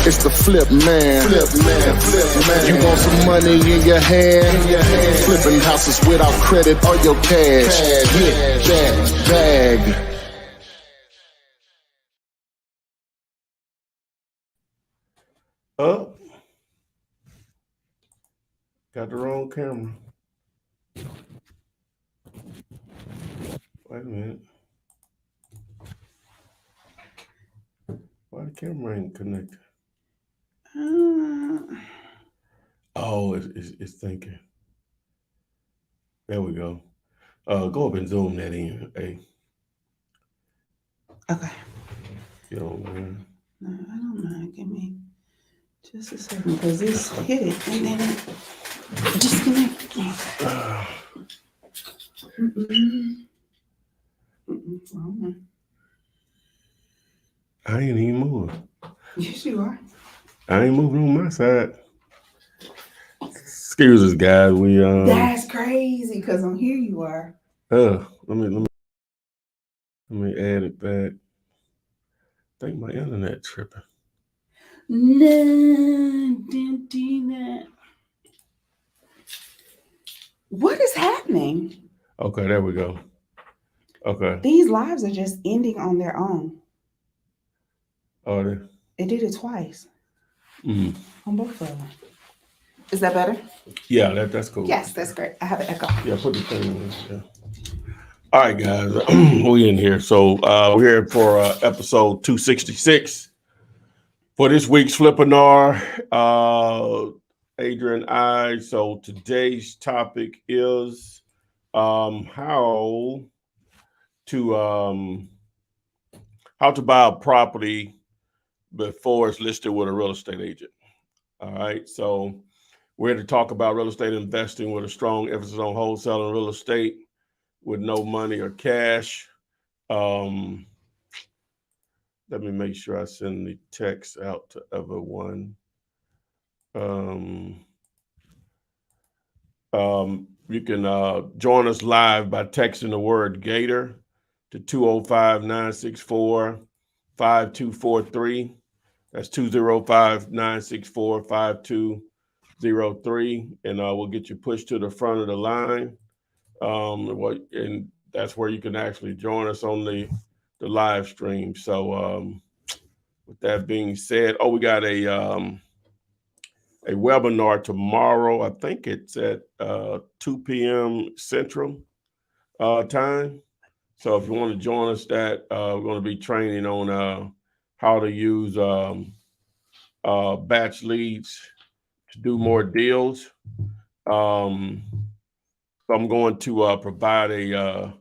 It's the flip man. You want some money in your hand? Flipping houses without credit or your cash. Get that bag. Oh, got the wrong camera. Wait a minute. Why the camera ain't connected? Oh, it's thinking. There we go. Go up and zoom that in. Hey. Okay. You don't mind? No, I don't mind. Give me just a second because this hit it and then it disconnected. Wrong one. I ain't even moving. Yes, you are. I ain't moving on my side. Excuse us, guys. We That's crazy because on here you are. let me add it back. I think my internet tripping. No, didn't do that. What is happening? Okay, there we go. Okay. These lives are just ending on their own. Oh, It did it twice. Mm. On both of them. Is that better? Yeah, that's cool. Yes, that's great. I have an echo. Yeah, put the thing in. Yeah. All right, guys, we in here. So we're here for episode 266 for this week's Flippinar. Adrian and I. So today's topic is how to buy a property before it's listed with a real estate agent. All right, so we're here to talk about real estate investing with a strong emphasis on wholesaling real estate with no money or cash. Let me make sure I send the text out to everyone. You can join us live by texting the word Gator to 205-964-5243. That's 205-964-5203. And we'll get you pushed to the front of the line. And that's where you can actually join us on the live stream. So with that being said, we got a webinar tomorrow. I think it's at 2 p.m. Central time. So if you want to join us, we're going to be training on how to use batch leads to do more deals. So I'm going to provide a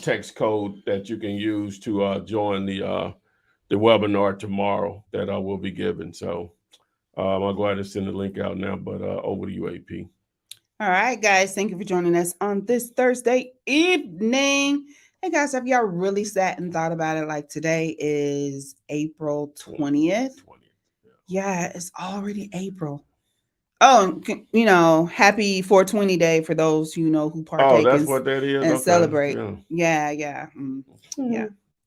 text code that you can use to join the webinar tomorrow that I will be giving. So I'll go ahead and send the link out now, but over to you, AP. All right, guys. Thank you for joining us on this Thursday evening. Hey, guys, have y'all really sat and thought about it? Like today is April 20th. Yeah, it's already April. Oh, happy 420 day for those who partake that's what that is? and Okay. celebrate. Yeah. Yeah.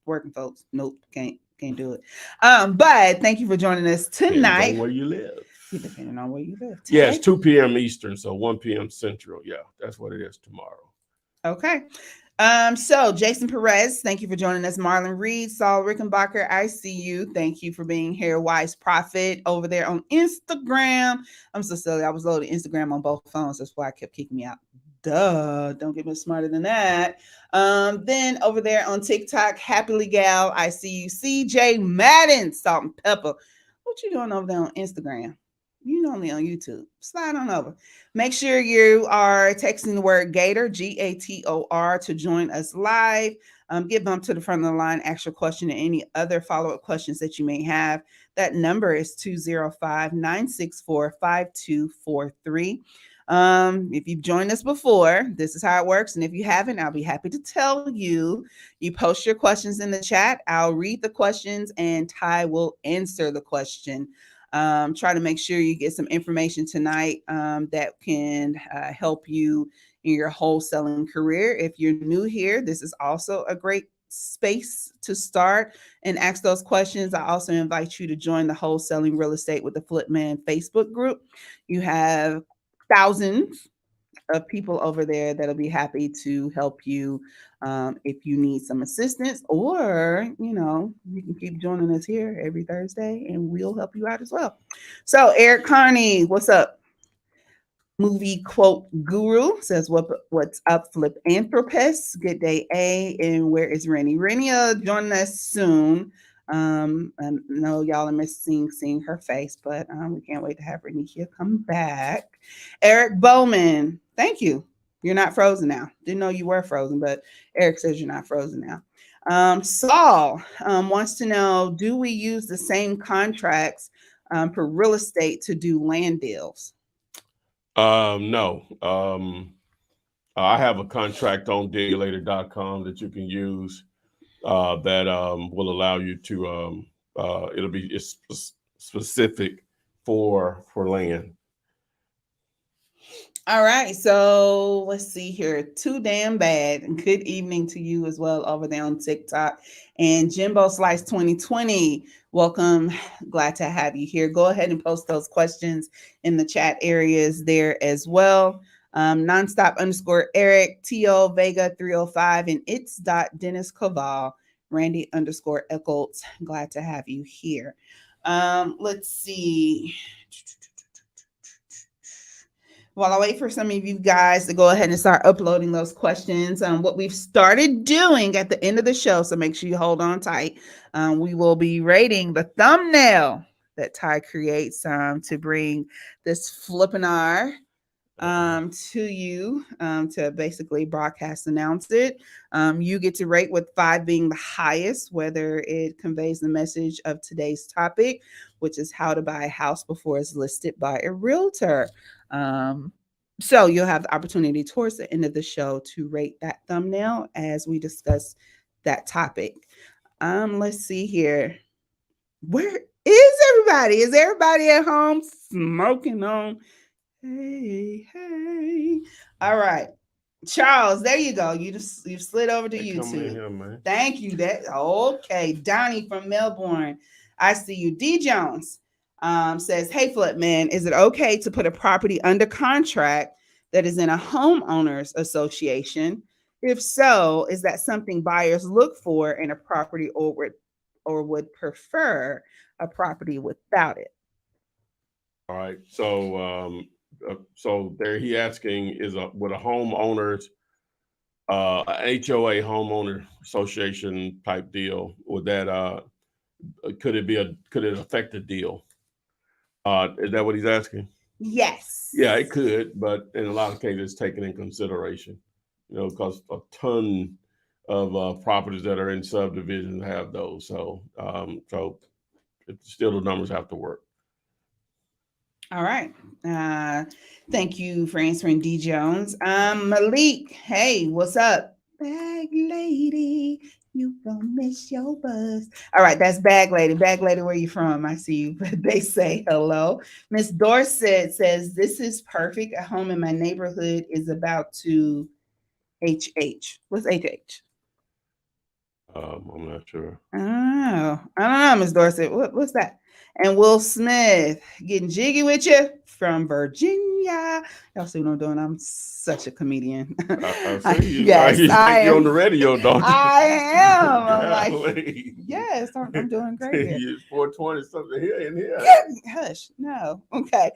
Working folks, nope, can't do it. But thank you for joining us tonight. Where you live. Depending on where you live. Yeah, it's 2 p.m. Eastern, so 1 p.m. Central. Yeah, that's what it is tomorrow. Okay. So Jason Perez, thank you for joining us. Marlon Reed, Saul Rickenbacker, I see you. Thank you for being here. Wise Prophet over there on Instagram. I'm so silly. I was loading Instagram on both phones. That's why I kept kicking me out. Duh, don't get much smarter than that. Then over there on TikTok, Happily Gal, I see you. CJ Madden, Salt and Pepper. What you doing over there on Instagram? You normally on YouTube. Slide on over. Make sure you are texting the word Gator, Gator, to join us live. Get bumped to the front of the line, ask your question and any other follow-up questions that you may have. That number is 205-964-5243. If you've joined us before, this is how it works. And if you haven't, I'll be happy to tell you. You post your questions in the chat. I'll read the questions and Ty will answer the question. Try to make sure you get some information tonight that can help you in your wholesaling career. If you're new here, this is also a great space to start and ask those questions. I also invite you to join the Wholesaling Real Estate with the Flipman Facebook group. You have thousands of people over there that'll be happy to help you if you need some assistance, or you can keep joining us here every Thursday and we'll help you out as well. So Eric Carney, what's up? Movie quote guru says, what's up, Flippanthropist? Good day, A. And where is Rennie? Rennie joining us soon. I know y'all are missing seeing her face, but we can't wait to have Rennie here come back. Eric Bowman, thank you. You're not frozen now. Didn't know you were frozen, but Eric says you're not frozen now. Saul wants to know, do we use the same contracts for real estate to do land deals? No. I have a contract on dealulator.com that you can use that will allow you to it's specific for land. All right, so let's see here. Too damn bad. Good evening to you as well over there on TikTok. And Jimbo Slice 2020, welcome. Glad to have you here. Go ahead and post those questions in the chat areas there as well. Nonstop _Eric, T.O. Vega 305, and it's Dennis Koval, Randy _Eccles. Glad to have you here. Let's see. While I wait for some of you guys to go ahead and start uploading those questions, what we've started doing at the end of the show, so make sure you hold on tight, we will be rating the thumbnail that Ty creates to bring this Flippinar to you to basically broadcast announce it. You get to rate, with 5 being the highest, whether it conveys the message of today's topic, which is how to buy a house before it's listed by a realtor. So you'll have the opportunity towards the end of the show to rate that thumbnail as we discuss that topic. Let's see here. Where is everybody? Is everybody at home smoking on? Hey. All right. Charles, there you go. You've slid over to YouTube. Here, man. Thank you. Okay. Donnie from Melbourne. I see you. D Jones says, hey, Flip man, is it okay to put a property under contract that is in a homeowners association? If so, is that something buyers look for in a property, or would prefer a property without it? All right. So there he asking, would a homeowners HOA homeowner association type deal, would that could it affect the deal? Is that what he's asking? Yes. Yeah, it could, but in a lot of cases, it's taken in consideration. Because a ton of properties that are in subdivisions have those. So still the numbers have to work. All right. Thank you for answering, D Jones. Malik, hey, what's up? Bag lady, you gonna miss your bus. All right, that's Bag Lady. Bag Lady, where you from? I see you. They say hello. Miss Dorset says, this is perfect. A home in my neighborhood is about to HH. What's HH? I'm not sure. Oh, I don't know, Miss Dorset. What's that? And Will Smith, getting jiggy with you from Virginia. Y'all see what I'm doing? I'm such a comedian. I see you. Yes, I am. You're on the radio, don't you? I am. I'm like, yes, I'm doing great here. It's 420 something here in here. Yeah, hush, no. Okay.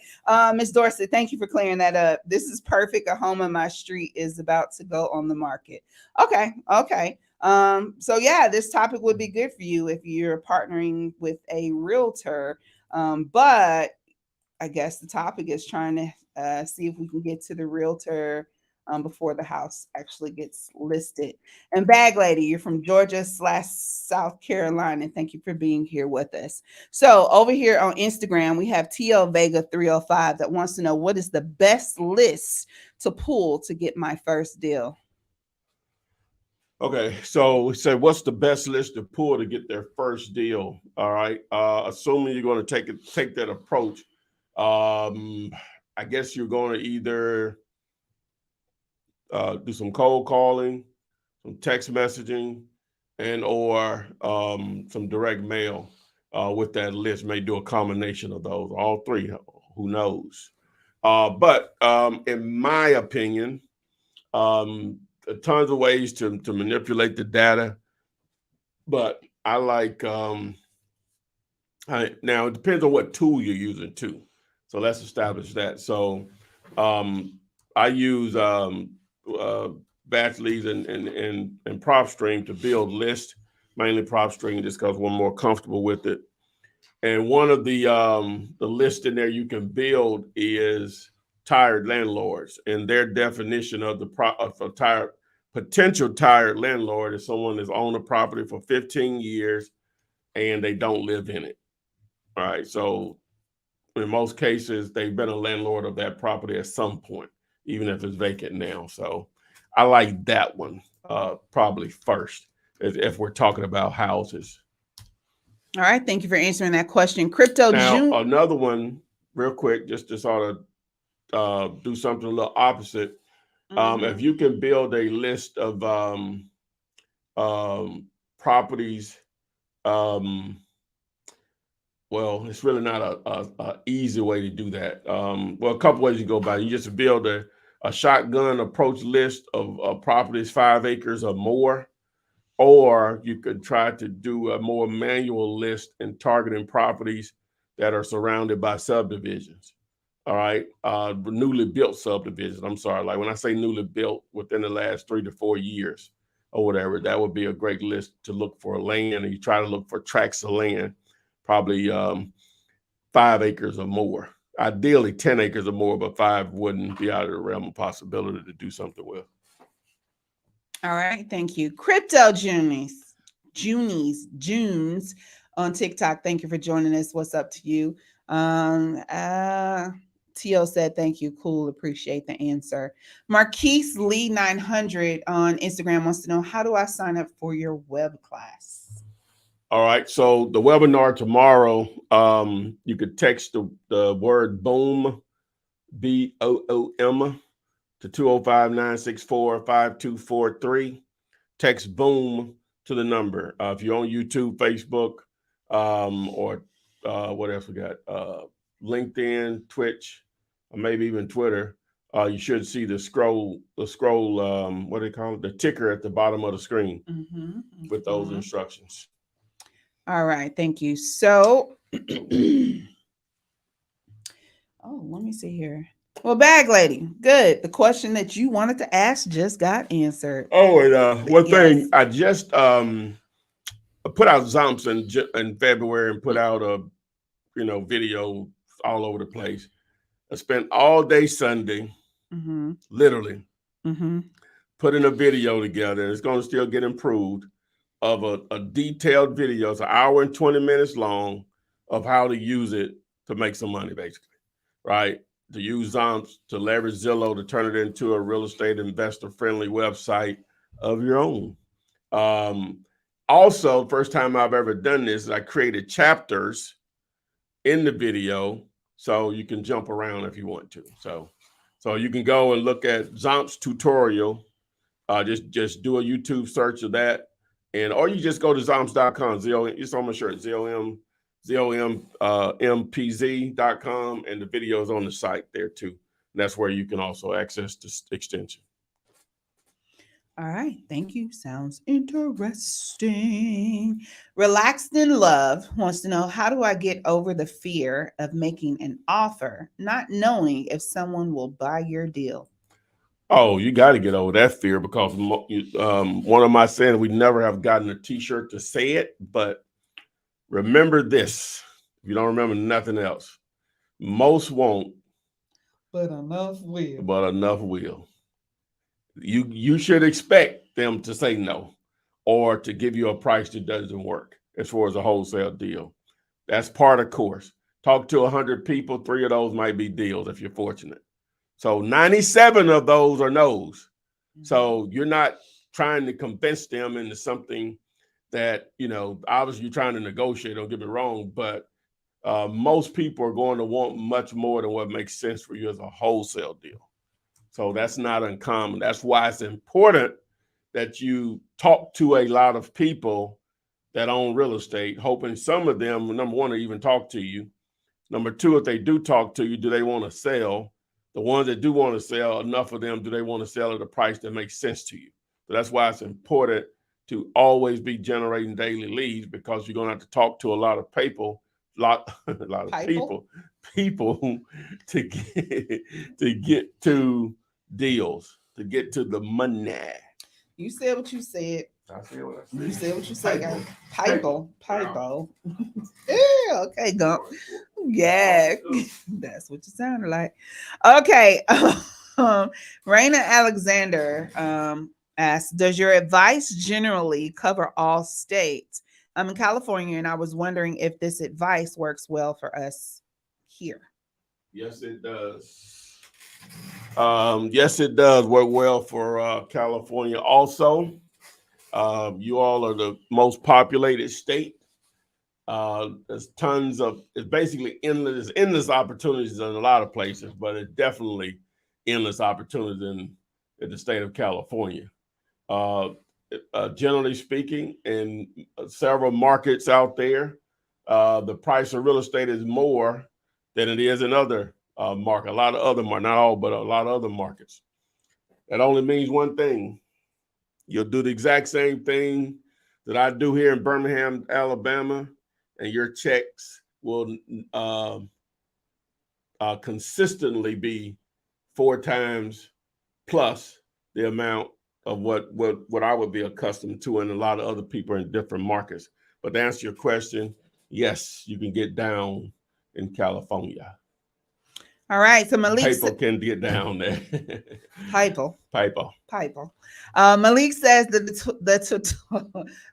Miss Dorset, thank you for clearing that up. This is perfect. A home on my street is about to go on the market. Okay. So yeah, this topic would be good for you if you're partnering with a realtor. But I guess the topic is trying to see if we can get to the realtor before the house actually gets listed. And Bag Lady, you're from Georgia/South Carolina. Thank you for being here with us. So over here on Instagram, we have TL Vega 305 that wants to know, what is the best list to pull to get my first deal? Okay, so we say, what's the best list to pull to get their first deal? All right, assuming you're going to take that approach, I guess you're going to either do some cold calling, some text messaging, and or some direct mail with that list. May do a combination of those, all three. Who knows? But in my opinion, tons of ways to manipulate the data. But I like now it depends on what tool you're using too. So let's establish that. So I use batch leads and PropStream to build lists, mainly PropStream, just because we're more comfortable with it. And one of the lists in there you can build is tired landlords, and their definition of the potential tired landlord is someone that's owned a property for 15 years and they don't live in it. All right. So in most cases, they've been a landlord of that property at some point, even if it's vacant now. So I like that one probably first if we're talking about houses. All right. Thank you for answering that question. Crypto Now, another one, real quick, just to sort of do something a little opposite. If you can build a list of properties, well, it's really not a easy way to do that. Well, a couple ways you go about it. You just build a shotgun approach list of properties 5 acres or more, or you could try to do a more manual list and targeting properties that are surrounded by subdivisions. All right, newly built subdivisions. I'm sorry, like when I say newly built, within the last 3 to 4 years or whatever, that would be a great list to look for land, and you try to look for tracts of land, probably 5 acres or more. Ideally 10 acres or more, but 5 wouldn't be out of the realm of possibility to do something with. All right, thank you. Crypto Junes on TikTok. Thank you for joining us. What's up to you? Tio said, thank you. Cool. Appreciate the answer. Marquise Lee 900 on Instagram wants to know, how do I sign up for your web class? All right. So the webinar tomorrow, you could text the word BOOM, BOOM, to 205-964-5243. Text BOOM to the number. If you're on YouTube, Facebook, or what else we got? LinkedIn, Twitch, or maybe even Twitter. You should see the scroll, what do they call it? The ticker at the bottom of the screen with those instructions. All right, thank you. So, let me see here. Well, Bag Lady, good. The question that you wanted to ask just got answered. Oh, and one thing, I just put out Zombs in February and put out a video all over the place. I spent all day Sunday, literally, putting a video together. It's going to still get improved, of a detailed video. It's an hour and 20 minutes long of how to use it to make some money, basically, right? To use Zombs to leverage Zillow to turn it into a real estate investor-friendly website of your own. Also, first time I've ever done this, I created chapters in the video so you can jump around if you want to. So you can go and look at Zombs tutorial. Just do a YouTube search of that. Or you just go to zombs.com, it's on my shirt, ZOMPZ.com, and the video is on the site there too. And that's where you can also access this extension. All right, thank you. Sounds interesting. Relaxed in Love wants to know, how do I get over the fear of making an offer, not knowing if someone will buy your deal? Oh, you got to get over that fear, because one of my saying, we never have gotten a t-shirt to say it, but remember this. If you don't remember nothing else, most won't, but enough will. But enough will. You should expect them to say no, or to give you a price that doesn't work as far as a wholesale deal. That's part of course. Talk to 100 people, 3 of those might be deals if you're fortunate. So 97 of those are no's. So you're not trying to convince them into something that, obviously you're trying to negotiate, don't get me wrong, but most people are going to want much more than what makes sense for you as a wholesale deal. So that's not uncommon. That's why it's important that you talk to a lot of people that own real estate, hoping some of them, number one, to even talk to you. Number two, if they do talk to you, do they want to sell? The ones that do want to sell, enough of them, do they want to sell at a price that makes sense to you? So that's why it's important to always be generating daily leads, because you're going to have to talk to a lot of people, a lot of people to get to deals, to get to the money. You said what you said. I said what I said. You said what you said, guys. Pipo. Yeah, okay, Gump. Yeah, that's what you sounded like. Okay. Raina Alexander asks, does your advice generally cover all states? I'm in California, and I was wondering if this advice works well for us here. Yes, it does. Yes, it does work well for California. Also, you all are the most populated state. There's tons of, it's basically endless opportunities in a lot of places, but it's definitely endless opportunities in the state of California. Generally speaking, in several markets out there, the price of real estate is more than it is in other markets. A lot of other markets, not all, but a lot of other markets. That only means one thing. You'll do the exact same thing that I do here in Birmingham, Alabama, and your checks will consistently be 4 times plus the amount of what I would be accustomed to, and a lot of other people in different markets. But to answer your question, yes, you can get down in California. All right, so Malik people can get down there. Pipo. Malik says that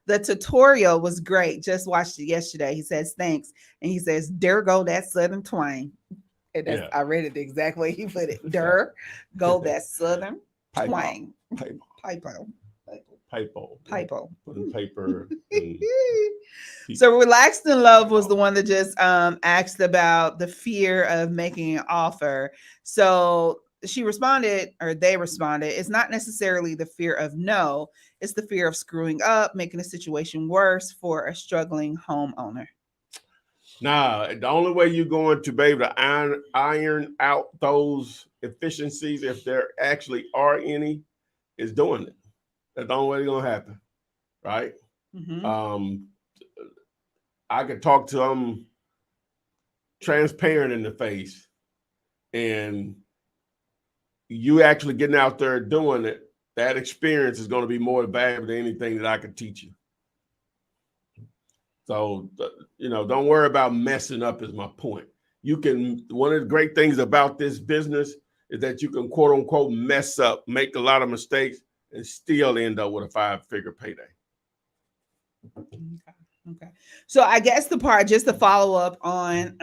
the tutorial was great. Just watched it yesterday. He says thanks, and he says, "There go that Southern twang." And that's, I read it the exact way he put it. There go that Southern twang. Pipo. Putting paper. So Relaxed in Love was the one that just asked about the fear of making an offer. So she responded, or they responded, it's not necessarily the fear of no, it's the fear of screwing up, making the situation worse for a struggling homeowner. Nah, the only way you're going to be able to iron out those efficiencies, if there actually are any, is doing it. That's the only way it's gonna happen, right? Mm-hmm. I could talk to them transparent in the face, and you actually getting out there doing it, that experience is going to be more valuable than anything that I could teach you. So, don't worry about messing up is my point. One of the great things about this business is that you can quote unquote mess up, make a lot of mistakes, and still end up with a 5-figure payday. Okay. So I guess the part, just to follow up on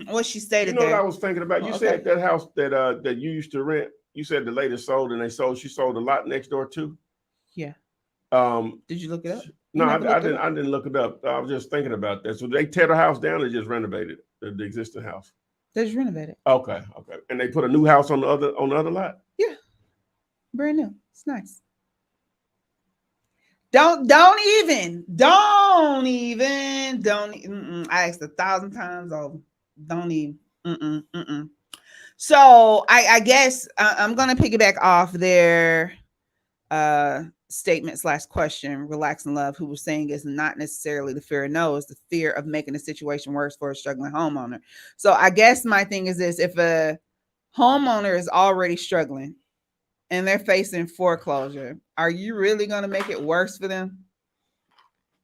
what she stated there. What I was thinking about? You said that house that you used to rent, you said the lady sold, and she sold a lot next door too? Yeah. Did you look it up? No, I didn't look it up. I was just thinking about that. So they tear the house down or just renovated the existing house? They just renovated. Okay. And they put a new house on the other lot? Yeah. Brand new. It's nice. Don't even. I asked 1,000 times over. Don't even. So I guess I'm going to piggyback off their statement / question, Relax in Love, who was saying it's not necessarily the fear of no, it's the fear of making the situation worse for a struggling homeowner. So I guess my thing is this: if a homeowner is already struggling and they're facing foreclosure, are you really going to make it worse for them?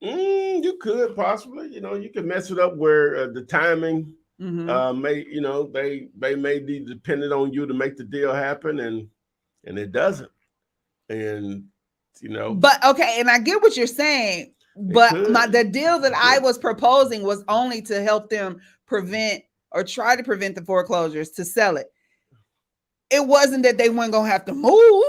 You could possibly, you could mess it up where the timing they may be dependent on you to make the deal happen, and it doesn't. And but okay, and I get what you're saying, but the deal that I was proposing was only to help them prevent or try to prevent the foreclosures, to sell it. It wasn't that they weren't gonna have to move.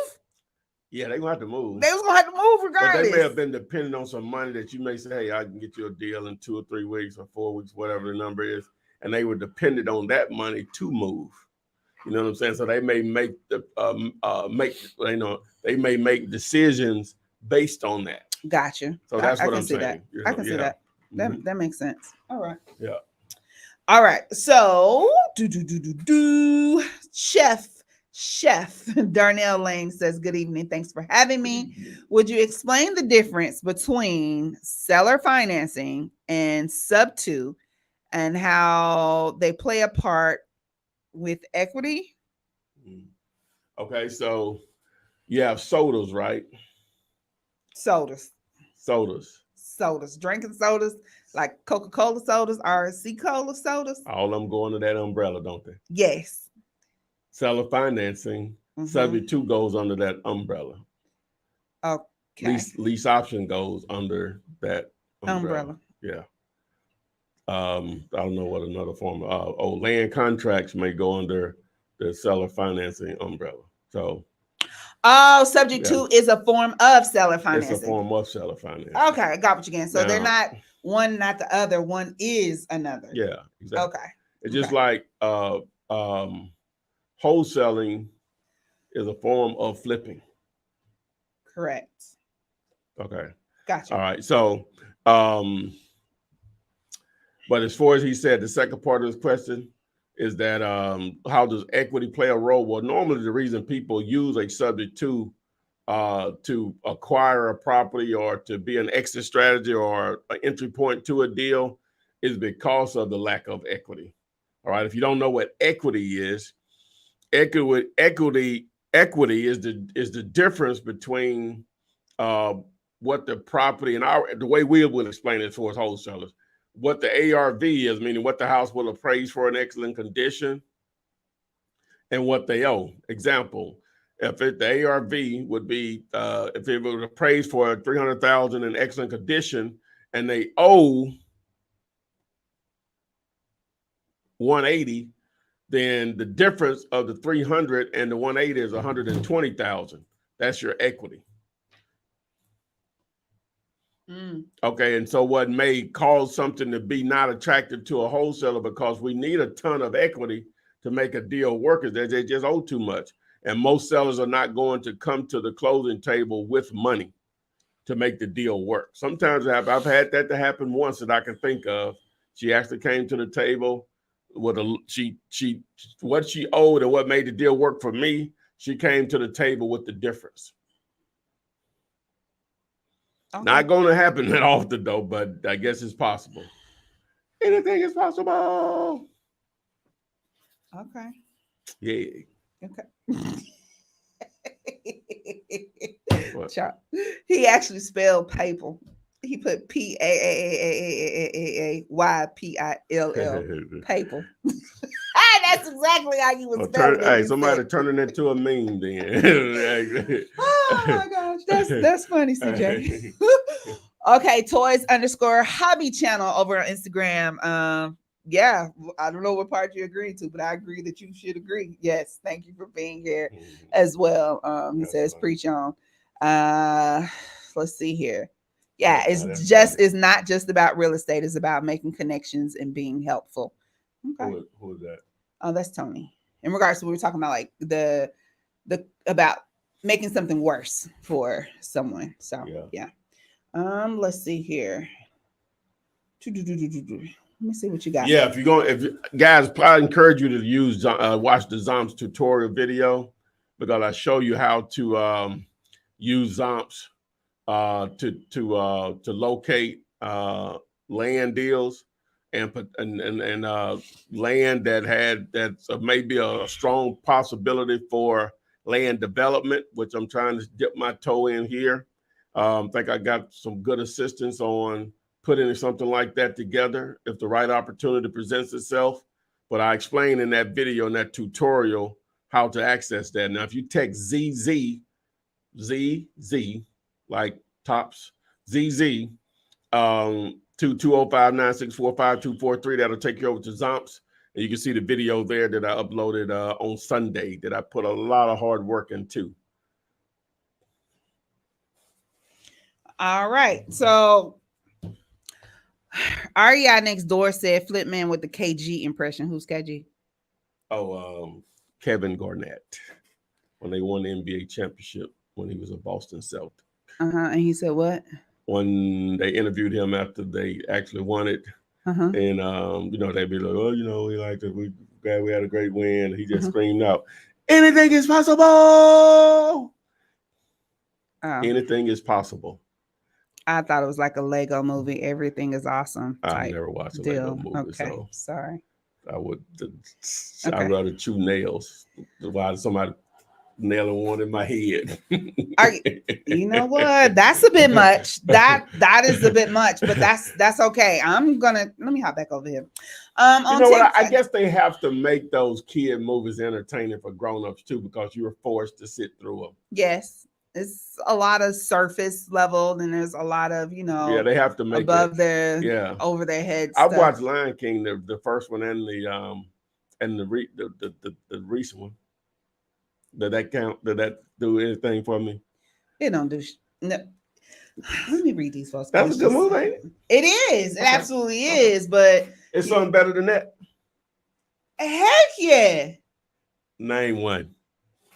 Yeah, they're gonna have to move. They was gonna have to move regardless. But they may have been dependent on some money that you may say, hey, I can get you a deal in 2 or 3 weeks or 4 weeks, whatever the number is. And they were dependent on that money to move. You know what I'm saying? So they may make they may make decisions based on that. Gotcha. So that's what can I'm see saying. that. You I know, can see yeah. that. That Mhm. that makes sense. All right. Yeah. All right. So Chef Darnell Lane says, good evening. Thanks for having me. Would you explain the difference between seller financing and sub two and how they play a part with equity? Okay, so you have sodas, right? Sodas. Drinking sodas like Coca-Cola sodas or C-Cola sodas. All of them go under that umbrella, don't they? Yes. Seller financing, subject to goes under that umbrella. Okay. Lease option goes under that umbrella. Yeah. I don't know what another form of land contracts may go under the seller financing umbrella. So subject to is a form of seller financing. It's a form of seller financing. Okay, I got what you're getting. So they're not one, not the other. One is another. Yeah, exactly. Okay. It's just like wholesaling is a form of flipping. Correct. Okay. Gotcha. All right. So, but as far as he said, the second part of his question is that how does equity play a role? Well, normally the reason people use a subject to acquire a property or to be an exit strategy or an entry point to a deal is because of the lack of equity. All right. If you don't know what equity is, equity is the difference between what the property and the way we will explain it towards wholesalers, what the ARV is, meaning what the house will appraise for in excellent condition, and what they owe. Example, if the ARV would be, if it was appraised for $300,000 in excellent condition, and they owe 180, then the difference of the 300 and the 180 is 120,000. That's your equity. Okay, and so what may cause something to be not attractive to a wholesaler because we need a ton of equity to make a deal work is that they just owe too much. And most sellers are not going to come to the closing table with money to make the deal work. Sometimes I've had that to happen once that I can think of. She actually came to the table with what she owed and what made the deal work for me. She came to the table with the difference. Okay. Not going to happen that often though, but I guess it's possible. Anything is possible. Okay. Yeah. Okay. He actually spelled paper. He put PAAAAAAYPILL paper. That's exactly how you was spelling it. Hey, somebody turning it into a meme then. Oh my gosh, that's funny, CJ. Okay, toys_hobby channel over on Instagram. Yeah, I don't know what part you agree to, but I agree that you should agree. Yes, thank you for being here as well. He says, preach on. Let's see here. Yeah, it's not just about real estate. It's about making connections and being helpful. Okay. Who is that? Oh, that's Tony. In regards to what we were talking about, like the about making something worse for someone. So yeah. Let's see here. Let me see what you got. Yeah, guys, I encourage you to use watch the Zombs tutorial video because I show you how to use Zombs to locate land deals and land that's maybe a strong possibility for land development, which I'm trying to dip my toe in here. I think I got some good assistance on putting something like that together if the right opportunity presents itself. But I explained in that video, in that tutorial, how to access that. Now, if you text ZZ, like tops, ZZ, to 205-964-5243, that'll take you over to Zombs. And you can see the video there that I uploaded on Sunday that I put a lot of hard work into. All right. So REI next door said Flipman with the KG impression. Who's KG? Oh, Kevin Garnett when they won the NBA championship when he was a Boston Celtic. And he said what? When they interviewed him after they actually won it, and they'd be like, "Oh, we liked it. We glad we had a great win." He just screamed out, "Anything is possible! Oh. Anything is possible." I thought it was like a Lego movie. Everything is awesome. I never watched a Lego movie, okay. so sorry. I would. I'd rather chew nails while somebody nailing one in my head. You know what? That's a bit much. That is a bit much, but that's okay. Let me hop back over here. You know what? I guess they have to make those kid movies entertaining for grown-ups too, because you're forced to sit through them. Yes. It's a lot of surface level, and there's a lot of, Yeah, they have to make above their over their heads. I've watched Lion King, the first one and the recent one. Did that count? Did that do anything for me? It don't do. No. Let me read these folks. That's a good movie, ain't it? It is. It absolutely is. But it's something better than that. Heck yeah! Name one.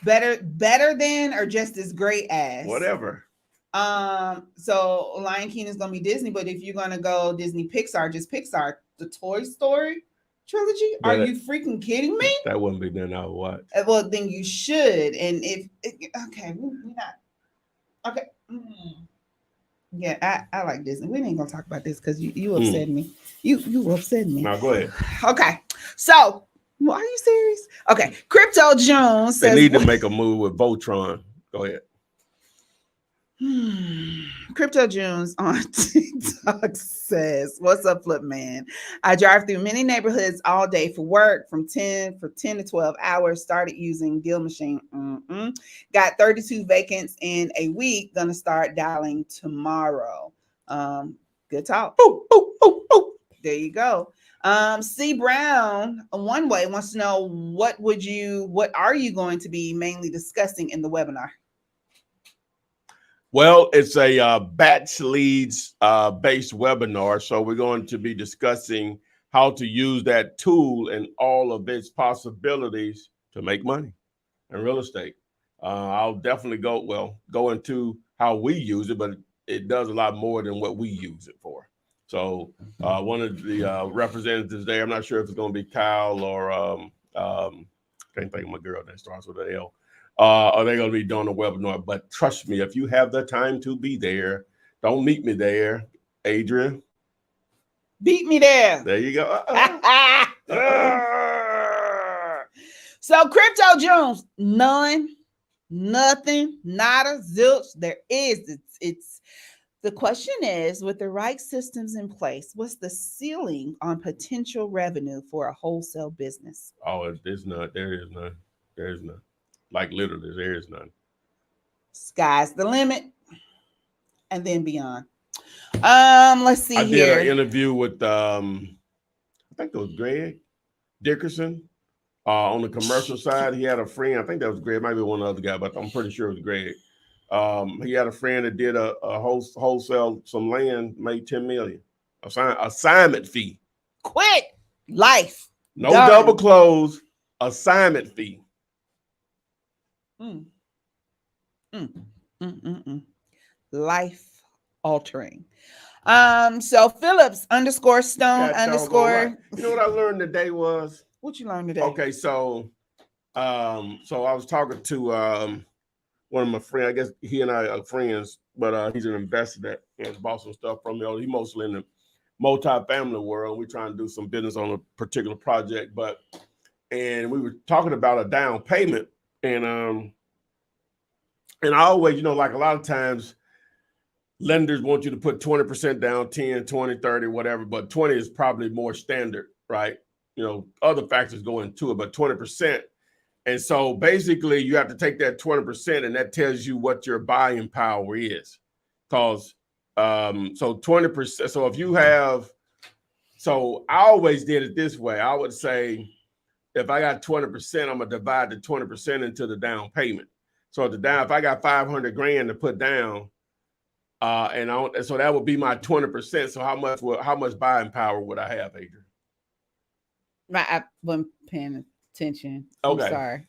Better than, or just as great as? Whatever. So Lion King is gonna be Disney, but if you're gonna go Disney Pixar, just Pixar. The Toy Story trilogy? Are you freaking kidding me? That wouldn't be nothing I would watch. Well, then you should. And we're not. Okay. Yeah, I like Disney. We ain't gonna talk about this because you upset me. You upset me. Now go ahead. Okay. So, are you serious? Okay. Crypto Jones says they need to make a move with Voltron. Go ahead. Crypto Jones on TikTok says, "What's up, Flip Man? I drive through many neighborhoods all day for work from 10 to 12 hours. Started using Deal Machine. Got 32 vacants in a week. Gonna start dialing tomorrow. Good talk. There you go. C Brown, one way wants to know what are you going to be mainly discussing in the webinar? Well, it's a batch leads based webinar. So we're going to be discussing how to use that tool and all of its possibilities to make money in real estate. I'll definitely go into how we use it, but it does a lot more than what we use it for. So one of the representatives there, I'm not sure if it's going to be Kyle or can't think of my girl that starts with an L. Are they going to be doing a webinar? But trust me, if you have the time to be there, don't meet me there, Adrian. Beat me there. There you go. So Crypto Jones, none, nothing, nada, zilch. There is. It's the question is, with the right systems in place, what's the ceiling on potential revenue for a wholesale business? Oh, there's none. There is none. There is none. Like literally, there is none. Sky's the limit, and then beyond. Let's see here. I did an interview with I think it was Greg Dickerson on the commercial side. He had a friend. I think that was Greg. It might be one other guy, but I'm pretty sure it was Greg. He had a friend that did a wholesale some land, made $10 million. Assignment fee. Quit life. No double close. Assignment fee. Life altering. So Phillips _Stone _ You know what I learned today was? What you learned today? Okay, so I was talking to one of my friends. I guess he and I are friends, but he's an investor that bought some stuff from me. He mostly in the multi-family world. We're trying to do some business on a particular project, and we were talking about a down payment, and I always, like a lot of times lenders want you to put 20% down, 10, 20, 30, whatever, but 20 is probably more standard, right? Other factors go into it, but 20%. And so basically you have to take that 20% and that tells you what your buying power is. Because so 20%, so if you have, so I always did it this way. I would say if I got 20%, I'm gonna divide the 20% into the down payment. So if I got $500,000 to put down, so that would be my 20%. So how much buying power would I have, Adrian? I wasn't paying attention. Okay. I'm sorry.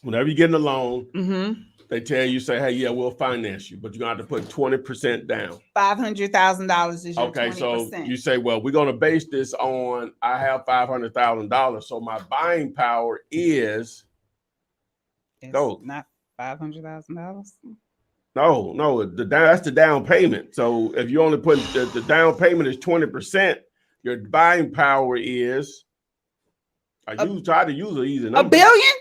Whenever you get a loan, Mm-hmm. they tell you, say, hey, yeah, we'll finance you, but you're going to have to put 20% down. $500,000 is your Okay, 20%. so you say, well, we're going to base this on, I have $500,000. So my buying power is, it's not $500,000. No, that's the down payment. So if you only put the down payment is 20%, your buying power is, try to use an easy number. $1 billion?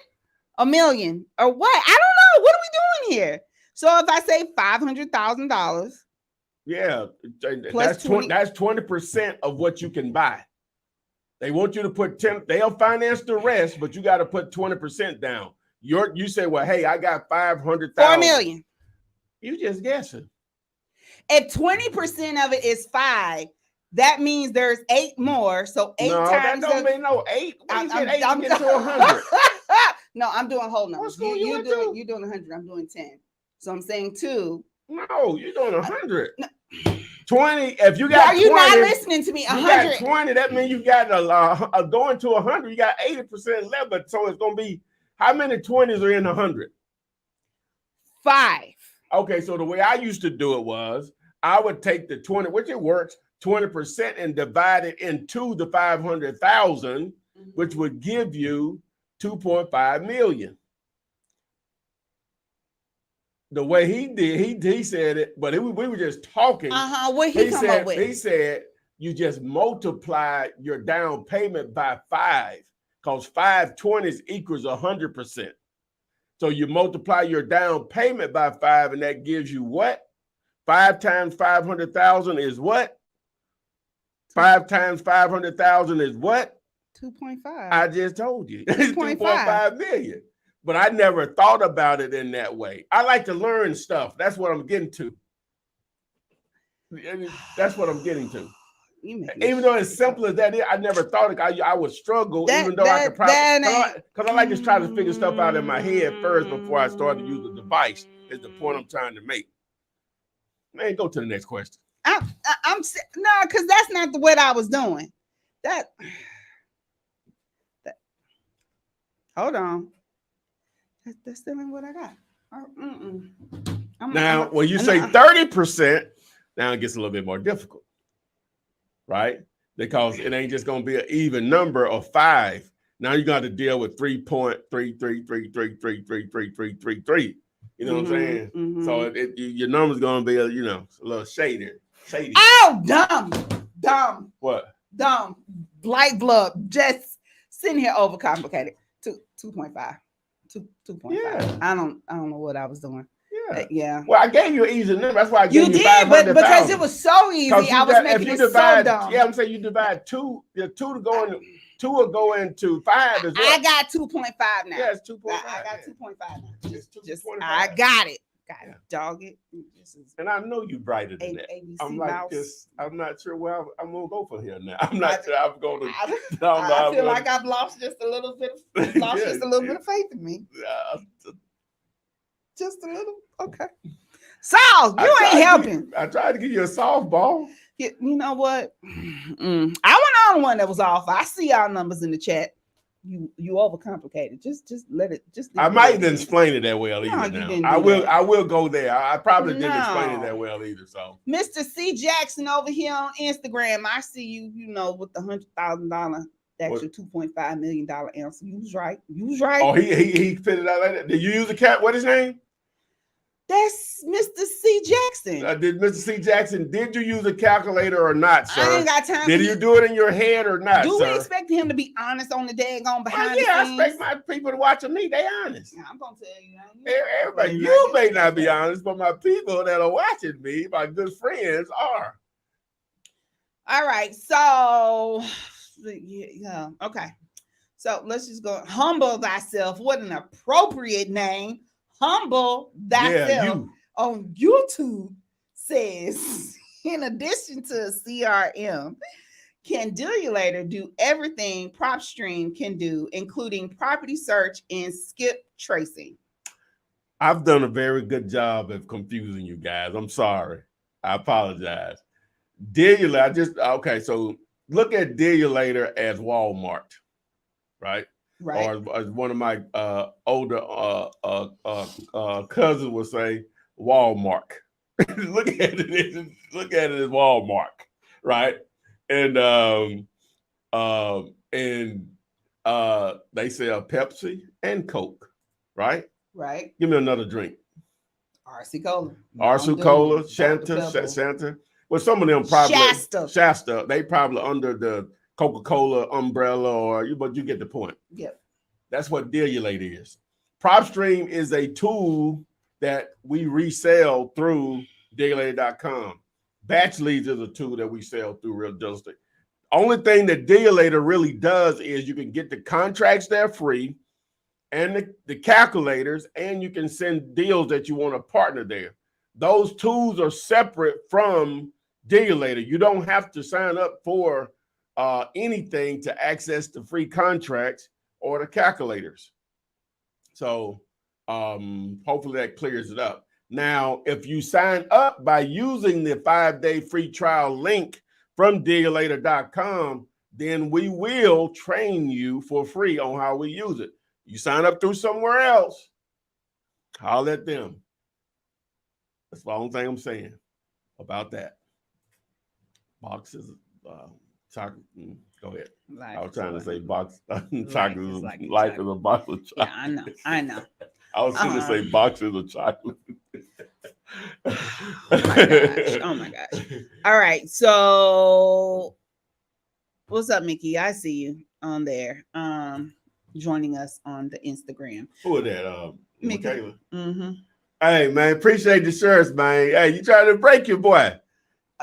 $1 million? Or what? I don't know. What are we doing here? So if I say $500,000. Yeah, Plus that's 20% of what you can buy. They want you to put 10, they'll finance the rest, but you got to put 20% down. You say, well, hey, I got 500,000. $4 million. You just guessing. If 20% of it is 5, that means there's 8 more. So 8 times. That don't mean no 8. I'm to 100. No, I'm doing whole numbers. You're doing 100. I'm doing 10. So I'm saying 2. No, you're doing 100. 20. If you got, are you 20, not listening to me? 100. You got 20. That means you got going to 100. You got 80% left. But so it's gonna be how many 20s are in 100? 5. Okay, so the way I used to do it was I would take the 20, which it works, 20% and divide it into the 500,000, which would give you 2.5 million. The way he did, he said it, but we were just talking. What he come up with? He said you just multiply your down payment by 5, because 5 20s equals 100%. So you multiply your down payment by 5, and that gives you what? 5 times 500,000 is what? 5 times 500,000 is what? 2.5. I just told you. It's 2.5 million. But I never thought about it in that way. I like to learn stuff. That's what I'm getting to. That's what I'm getting to. Even though it's simple as that is, I never thought I would struggle, even though I could probably, because I like to try to figure stuff out in my head first before I start to use the device, is the point I'm trying to make. Man, go to the next question. No, because that's not the way I was doing. That hold on. That's still ain't what I got. Now, when you say 30%, now it gets a little bit more difficult, right? Because it ain't just going to be an even number of 5. Now you're going to deal with 3.333333333. You know what I'm saying? Mm-hmm. So your number's going to be a little shady. Oh, dumb. What? Dumb. Light blood. Just sitting here overcomplicated. 2.5. 2.5. Yeah. I don't know what I was doing. Yeah. Well, I gave you an easy number. That's why I gave you 500,000. But because it was so easy, I was making it so dumb. Yeah, I'm saying you divide 2. The 2 to go in. 2 will go into 5 as well. I got 2.5 now. Yeah, it's 2.5. I got 2.5 now. Just I got it. Dog it. And I know you brighter than that. I'm like this. I'm not sure where I'm gonna go from here now. I'm not sure I'm going to. I feel like I've lost just a little bit of just a little bit of faith in me. Just a little. Okay. Saul, you ain't helping. I tried to give you a softball. You know what? I went on one that was off. I see y'all numbers in the chat. You overcomplicated. Just let it. I might didn't explain it that well either. Now I will go there. I probably didn't explain it that well either. So Mr. C. Jackson over here on Instagram, I see you. With the $100,000. That's your $2.5 million answer. You was right. Oh, he fit it out like that. Did you use a cat? What his name? That's Mr. C. Jackson. Did Mr. C. Jackson, did you use a calculator or not, sir? I ain't got time. Did you do it in your head or not, Do sir? we expect him to be honest on the daggone behind the scenes? I expect my people to watch me. They honest. I'm going to tell you. Everybody, you may not be honest, but my people that are watching me, my good friends, are. All right. So, yeah. Okay. So let's just go. Humble thyself. What an appropriate name. Humble thyself on YouTube says, in addition to CRM, Candulator do everything PropStream can do, including property search and skip tracing. I've done a very good job of confusing you guys. I'm sorry. I apologize. Dealulator, so look at Dealulator as Walmart, right? Right. or as one of my older cousins would say, Walmart. Look at it. Look at it as Walmart, right? And they sell Pepsi and Coke, right? Right. Give me another drink. RC Cola. RC Cola, Shanta. Well, some of them probably Shasta. They probably under the Coca-Cola umbrella, but you get the point. Yep. That's what Dealulator is. PropStream is a tool that we resell through Dealulator.com. Batch leads is a tool that we sell through Real Estate. Only thing that Dealulator really does is you can get the contracts there free and the calculators, and you can send deals that you want to partner there. Those tools are separate from Dealulator. You don't have to sign up for anything to access the free contracts or the calculators. So hopefully that clears it up. Now, if you sign up by using the 5-day free trial link from Dealulator.com, then we will train you for free on how we use it. You sign up through somewhere else, holler at them. That's the only thing I'm saying about that. Boxes, chocolate. Go ahead. I was trying to say box. Chocolate. Life is a box of chocolate. Yeah, I know. I was going to say boxes of chocolate. Oh my gosh. All right. So what's up, Mickey? I see you on there. Joining us on the Instagram. Who is that? Michaela. Mm-hmm. Hey man, appreciate the shirts, man. Hey, you trying to break your boy?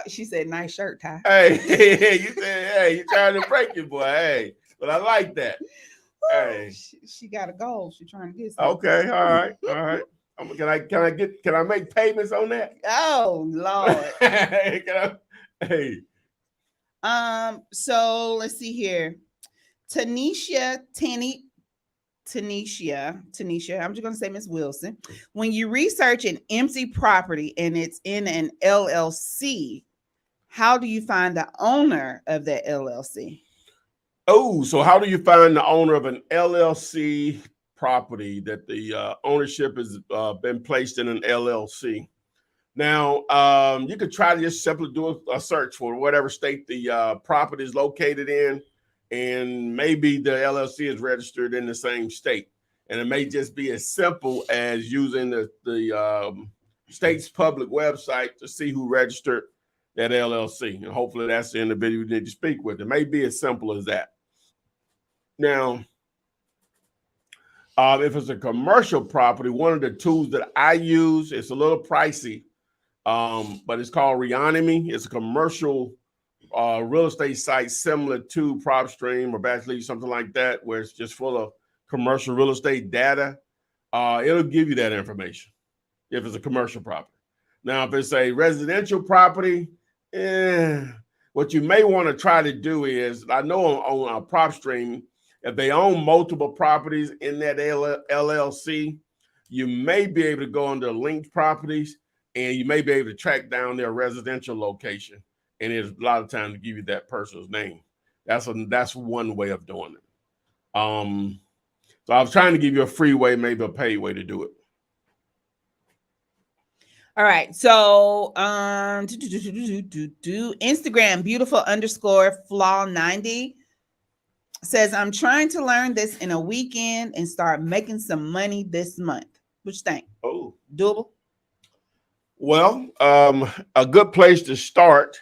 She said, "Nice shirt, Ty." Hey, you said, "Hey, you trying to break your boy?" Hey, but I like that. Hey, she got a goal. She's trying to get something. Okay, all right. Can I make payments on that? Oh Lord. Hey. So let's see here. Tanisha, I'm just going to say Miss Wilson. When you research an empty property and it's in an LLC, how do you find the owner of that LLC? Oh, so how do you find the owner of an LLC property that the ownership has been placed in an LLC? Now, you could try to just simply do a search for whatever state the property is located in. And maybe the LLC is registered in the same state. And it may just be as simple as using the state's public website to see who registered that LLC. And hopefully that's the individual you need to speak with. It may be as simple as that. Now, if it's a commercial property, one of the tools that I use, it's a little pricey, but it's called Reonomy. It's a commercial real estate site similar to PropStream or Batch Lead, something like that, where it's just full of commercial real estate data. It'll give you that information if it's a commercial property. Now, if it's a residential property, what you may want to try to do is, I know on PropStream, if they own multiple properties in that LLC, you may be able to go under linked properties and you may be able to track down their residential location. And there's a lot of times to give you that person's name. That's one way of doing it. So I was trying to give you a free way, maybe a paid way to do it. All right. So Instagram beautiful_flaw90 says, I'm trying to learn this in a weekend and start making some money this month. What you think? Oh, doable? Well, a good place to start,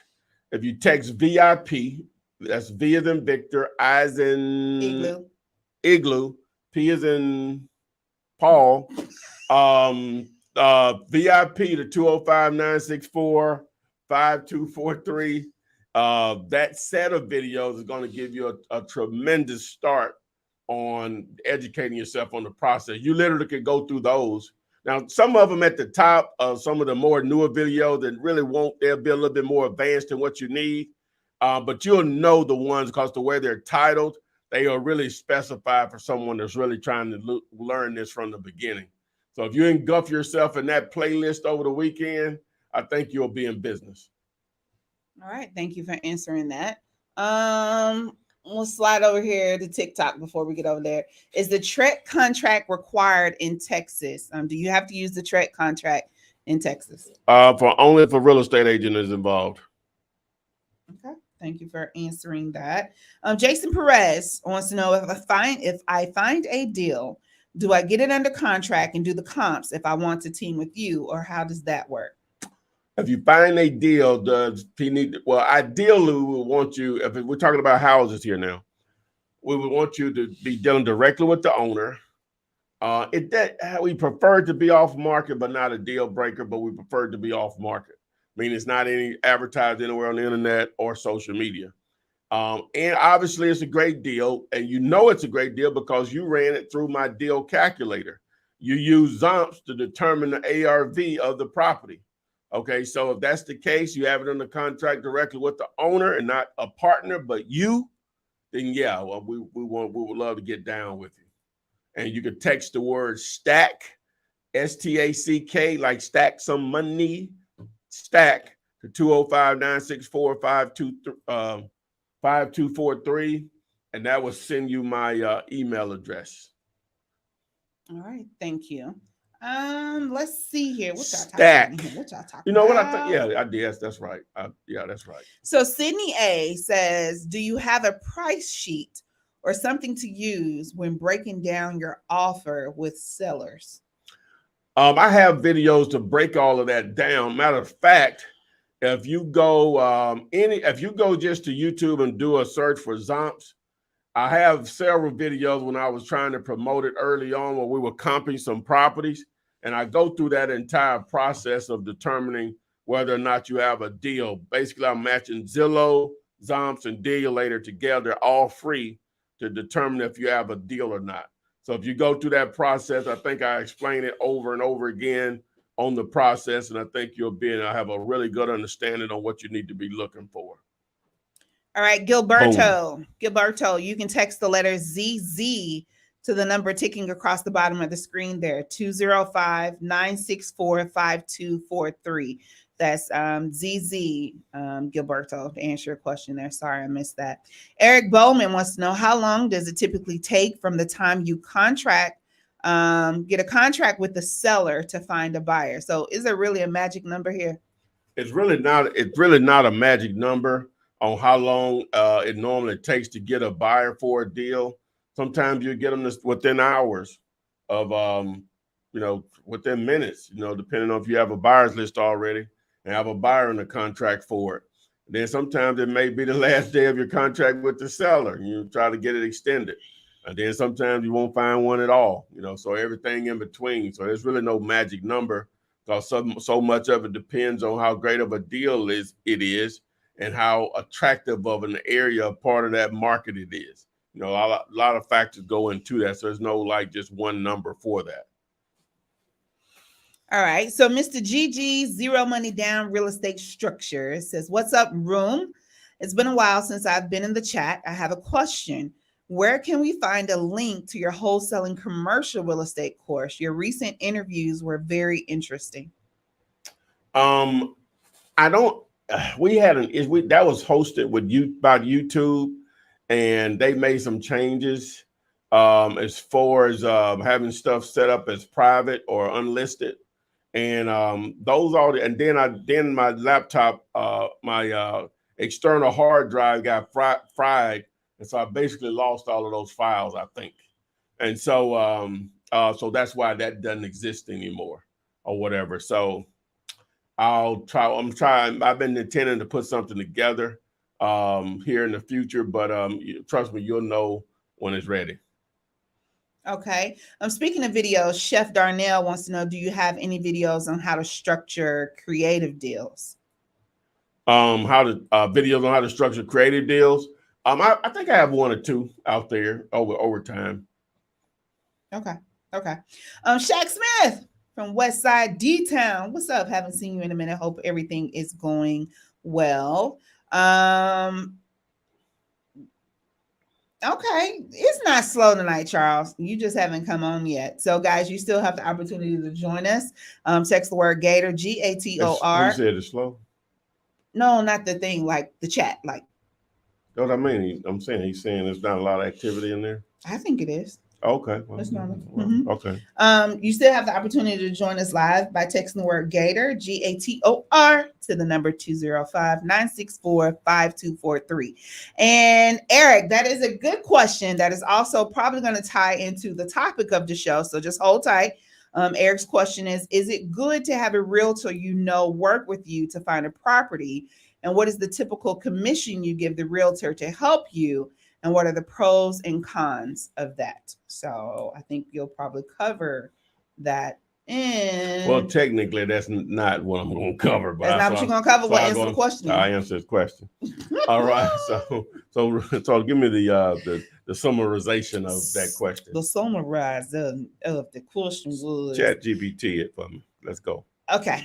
if you text VIP, that's V as in Victor, I as in Igloo, P as in Paul, VIP to 205-964-5243. That set of videos is going to give you a tremendous start on educating yourself on the process. You literally could go through those. Now, some of them at the top, some of the more newer videos that really they'll be a little bit more advanced than what you need. But you'll know the ones because the way they're titled, they are really specified for someone that's really trying to learn this from the beginning. So if you engulf yourself in that playlist over the weekend, I think you'll be in business. All right. Thank you for answering that. we'll slide over here to TikTok before we get over there. Is the TREC contract required in Texas? Do you have to use the TREC contract in Texas? For only if a real estate agent is involved. Okay, thank you for answering that. Jason Perez wants to know if I find a deal, do I get it under contract and do the comps if I want to team with you, or how does that work? If you find a deal, does he need? Well, ideally, we would want you. If we're talking about houses here now, we would want you to be dealing directly with the owner. We prefer to be off market, but not a deal breaker. But we prefer to be off market. I mean, it's not any advertised anywhere on the internet or social media. And obviously, it's a great deal, and you know it's a great deal because you ran it through my deal calculator. You use Zombs to determine the ARV of the property. Okay, so if that's the case, you have it under contract directly with the owner and not a partner, but you, then yeah, well, we would love to get down with you. And you can text the word stack, STACK, like stack some money, stack to 205-964-5243, and that will send you my email address. All right, thank you. Let's see here. What y'all Stack. talking? What y'all talking? You know about? what I think? Yeah, I guess that's right. Yeah, that's right. So Sydney A says, do you have a price sheet or something to use when breaking down your offer with sellers? I have videos to break all of that down. Matter of fact, if you go just to YouTube and do a search for Zombs, I have several videos when I was trying to promote it early on when we were comping some properties. And I go through that entire process of determining whether or not you have a deal. Basically, I'm matching Zillow, Zombs, and Dealator together, all free, to determine if you have a deal or not. So if you go through that process, I think I explain it over and over again on the process, and I think you'll have a really good understanding on what you need to be looking for. All right, Gilberto. Gilberto, you can text the letter ZZ to the number ticking across the bottom of the screen there, 205-964-5243. That's ZZ, Gilberto, to answer your question there. Sorry, I missed that. Eric Bowman wants to know, how long does it typically take from the time you get a contract with the seller to find a buyer? So is there really a magic number here? It's really not a magic number on how long it normally takes to get a buyer for a deal. Sometimes you get them within hours of, within minutes, depending on if you have a buyer's list already and have a buyer in the contract for it. Then sometimes it may be the last day of your contract with the seller and you try to get it extended. And then sometimes you won't find one at all, so everything in between. So there's really no magic number because so much of it depends on how great of a deal it is and how attractive of an area, part of that market it is. A lot of factors go into that. So there's no just one number for that. All right. So Mr. GG, Zero Money Down Real Estate Structure says, what's up, room? It's been a while since I've been in the chat. I have a question. Where can we find a link to your wholesaling commercial real estate course? Your recent interviews were very interesting. That was hosted by YouTube. And they made some changes as far as having stuff set up as private or unlisted, and then my laptop, my external hard drive got fried, and so I basically lost all of those files, I think, and so that's why that doesn't exist anymore or whatever. So I've been intending to put something together here in the future, but trust me, you'll know when it's ready. Okay. Speaking of videos, Chef Darnell wants to know, do you have any videos on how to structure creative deals? Videos on how to structure creative deals. I think I have one or two out there over time. Okay. Shaq Smith from West Side D-Town. What's up? Haven't seen you in a minute. Hope everything is going well. Okay, it's not slow tonight, Charles. You just haven't come on yet. So, guys, you still have the opportunity to join us. Text the word Gator, Gator. You said it's slow? No, not the thing, like the chat, like That's what I mean. I'm saying he's saying there's not a lot of activity in there. I think it is. Okay. Well, That's normal. Okay. You still have the opportunity to join us live by texting the word Gator, Gator, to the number 205-964-5243. And Eric, that is a good question. That is also probably going to tie into the topic of the show. So just hold tight. Eric's question is it good to have a realtor work with you to find a property? And what is the typical commission you give the realtor to help you? And what are the pros and cons of that? So I think you'll probably cover that Well, technically, that's not what I'm going to cover. But that's not what you're going to cover. What answer the question? I answer his question. All right. So give me the summarization of that question. The summarize of the question was Chat GPT it for me. Let's go. Okay,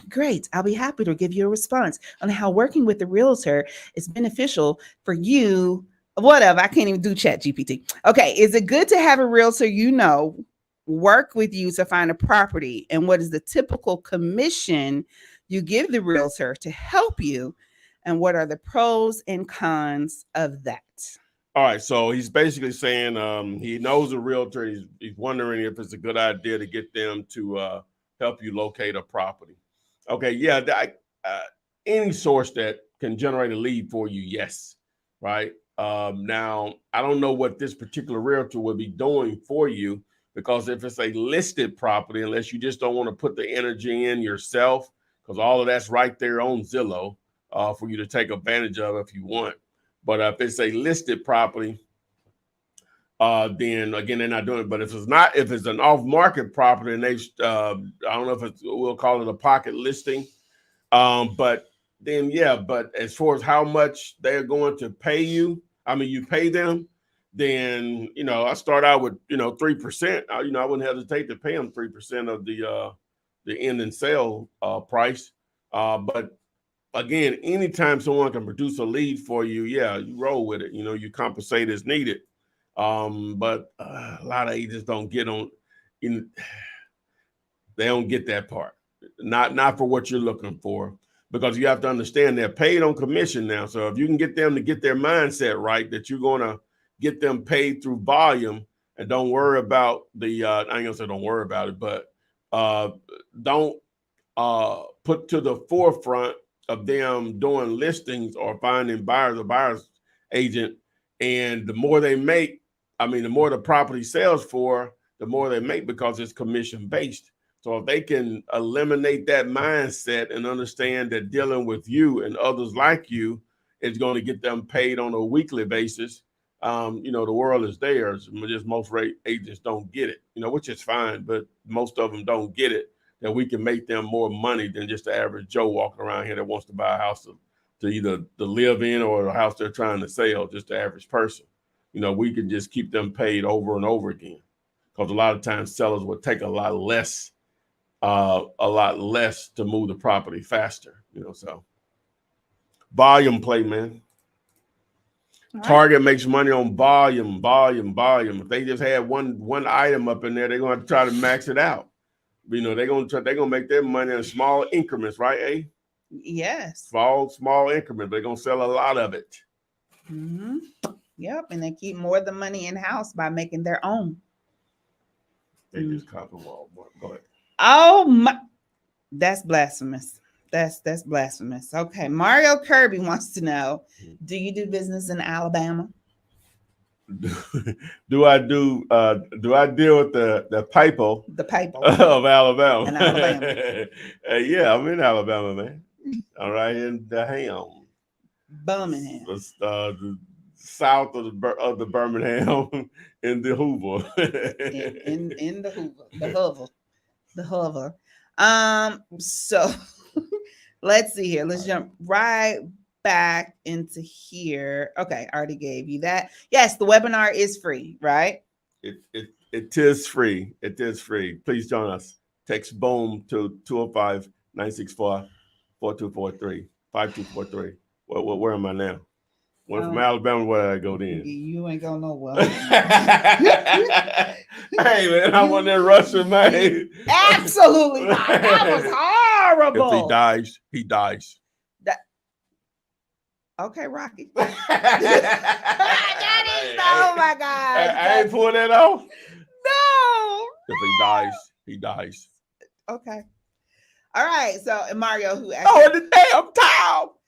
great. I'll be happy to give you a response on how working with the realtor is beneficial for you. Whatever. I can't even do Chat GPT. Okay. Is it good to have a realtor work with you to find a property? And what is the typical commission you give the realtor to help you? And what are the pros and cons of that? All right. So he's basically saying he knows a realtor. He's wondering if it's a good idea to get them to help you locate a property. Okay. Yeah. Any source that can generate a lead for you. Yes. Right. Now, I don't know what this particular realtor will be doing for you, because if it's a listed property, unless you just don't want to put the energy in yourself, because all of that's right there on Zillow for you to take advantage of if you want. But if it's a listed property, then again, they're not doing it. But if it's an off-market property, and I don't know if we'll call it a pocket listing, but then but as far as how much they're going to pay you, you pay them, then I start out with 3%. I wouldn't hesitate to pay them 3% of the ending sale price. But again, anytime someone can produce a lead for you, you roll with it. You compensate as needed. But a lot of agents don't get on. They don't get that part. Not for what you're looking for. Because you have to understand they're paid on commission now. So if you can get them to get their mindset right, that you're going to get them paid through volume, and don't worry about I ain't going to say don't worry about it, but don't put to the forefront of them doing listings or finding buyers or buyer's agent. And the more they make, the more the property sells for, the more they make, because it's commission based. So if they can eliminate that mindset and understand that dealing with you and others like you is going to get them paid on a weekly basis, the world is theirs. Just most agents don't get it, which is fine, but most of them don't get it, that we can make them more money than just the average Joe walking around here that wants to buy a house to either to live in or a house they're trying to sell, just the average person. We can just keep them paid over and over again, because a lot of times sellers would take a lot less to move the property faster, so volume play, man. Right. Target makes money on volume. If they just had one item up in there, they're going to try to max it out. They're going to make their money in small increments, right, A? Yes. Small increments. They're going to sell a lot of it. Mm-hmm. Yep, and they keep more of the money in-house by making their own. They just copy Walmart. Go ahead. Oh my, that's blasphemous. That's blasphemous. Okay. Mario Kirby wants to know, do you do business in Alabama? Do I deal with the people of Alabama? In Alabama. Yeah, I'm in Alabama, man. All right, in the Birmingham. The south of the Birmingham, in the Hoover. in the Hoover. The Hoover. So let's see here. Let's jump right back into here. Okay, I already gave you that. Yes, the webinar is free, right? It is free. It is free. Please join us. Text BOOM to 205-964-4243, 5243. Where am I now? Went from Alabama, where I go then? You ain't going nowhere. Hey, man, I want that Russian, man. Absolutely not. That was horrible. If he dies, he dies. Okay, Rocky. Oh Oh my God. I ain't pulling that off. No. If he dies, he dies. Okay. All right. So and Mario, who asked Oh, the damn towel.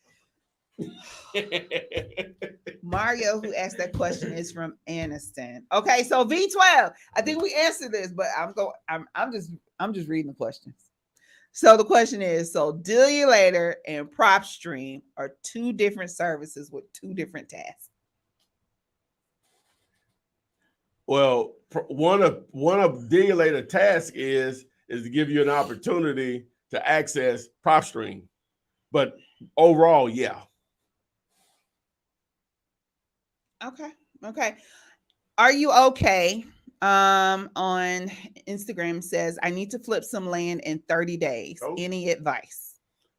Mario, who asked that question, is from Aniston. Okay, so V12. I think we answered this, but I'm just reading the questions. So the question is: so Deal You Later and PropStream are two different services with two different tasks. Well, one of Deal You Later tasks is to give you an opportunity to access PropStream, but overall, yeah. Okay. Are you okay? On Instagram says I need to flip some land in 30 days. Oh. Any advice?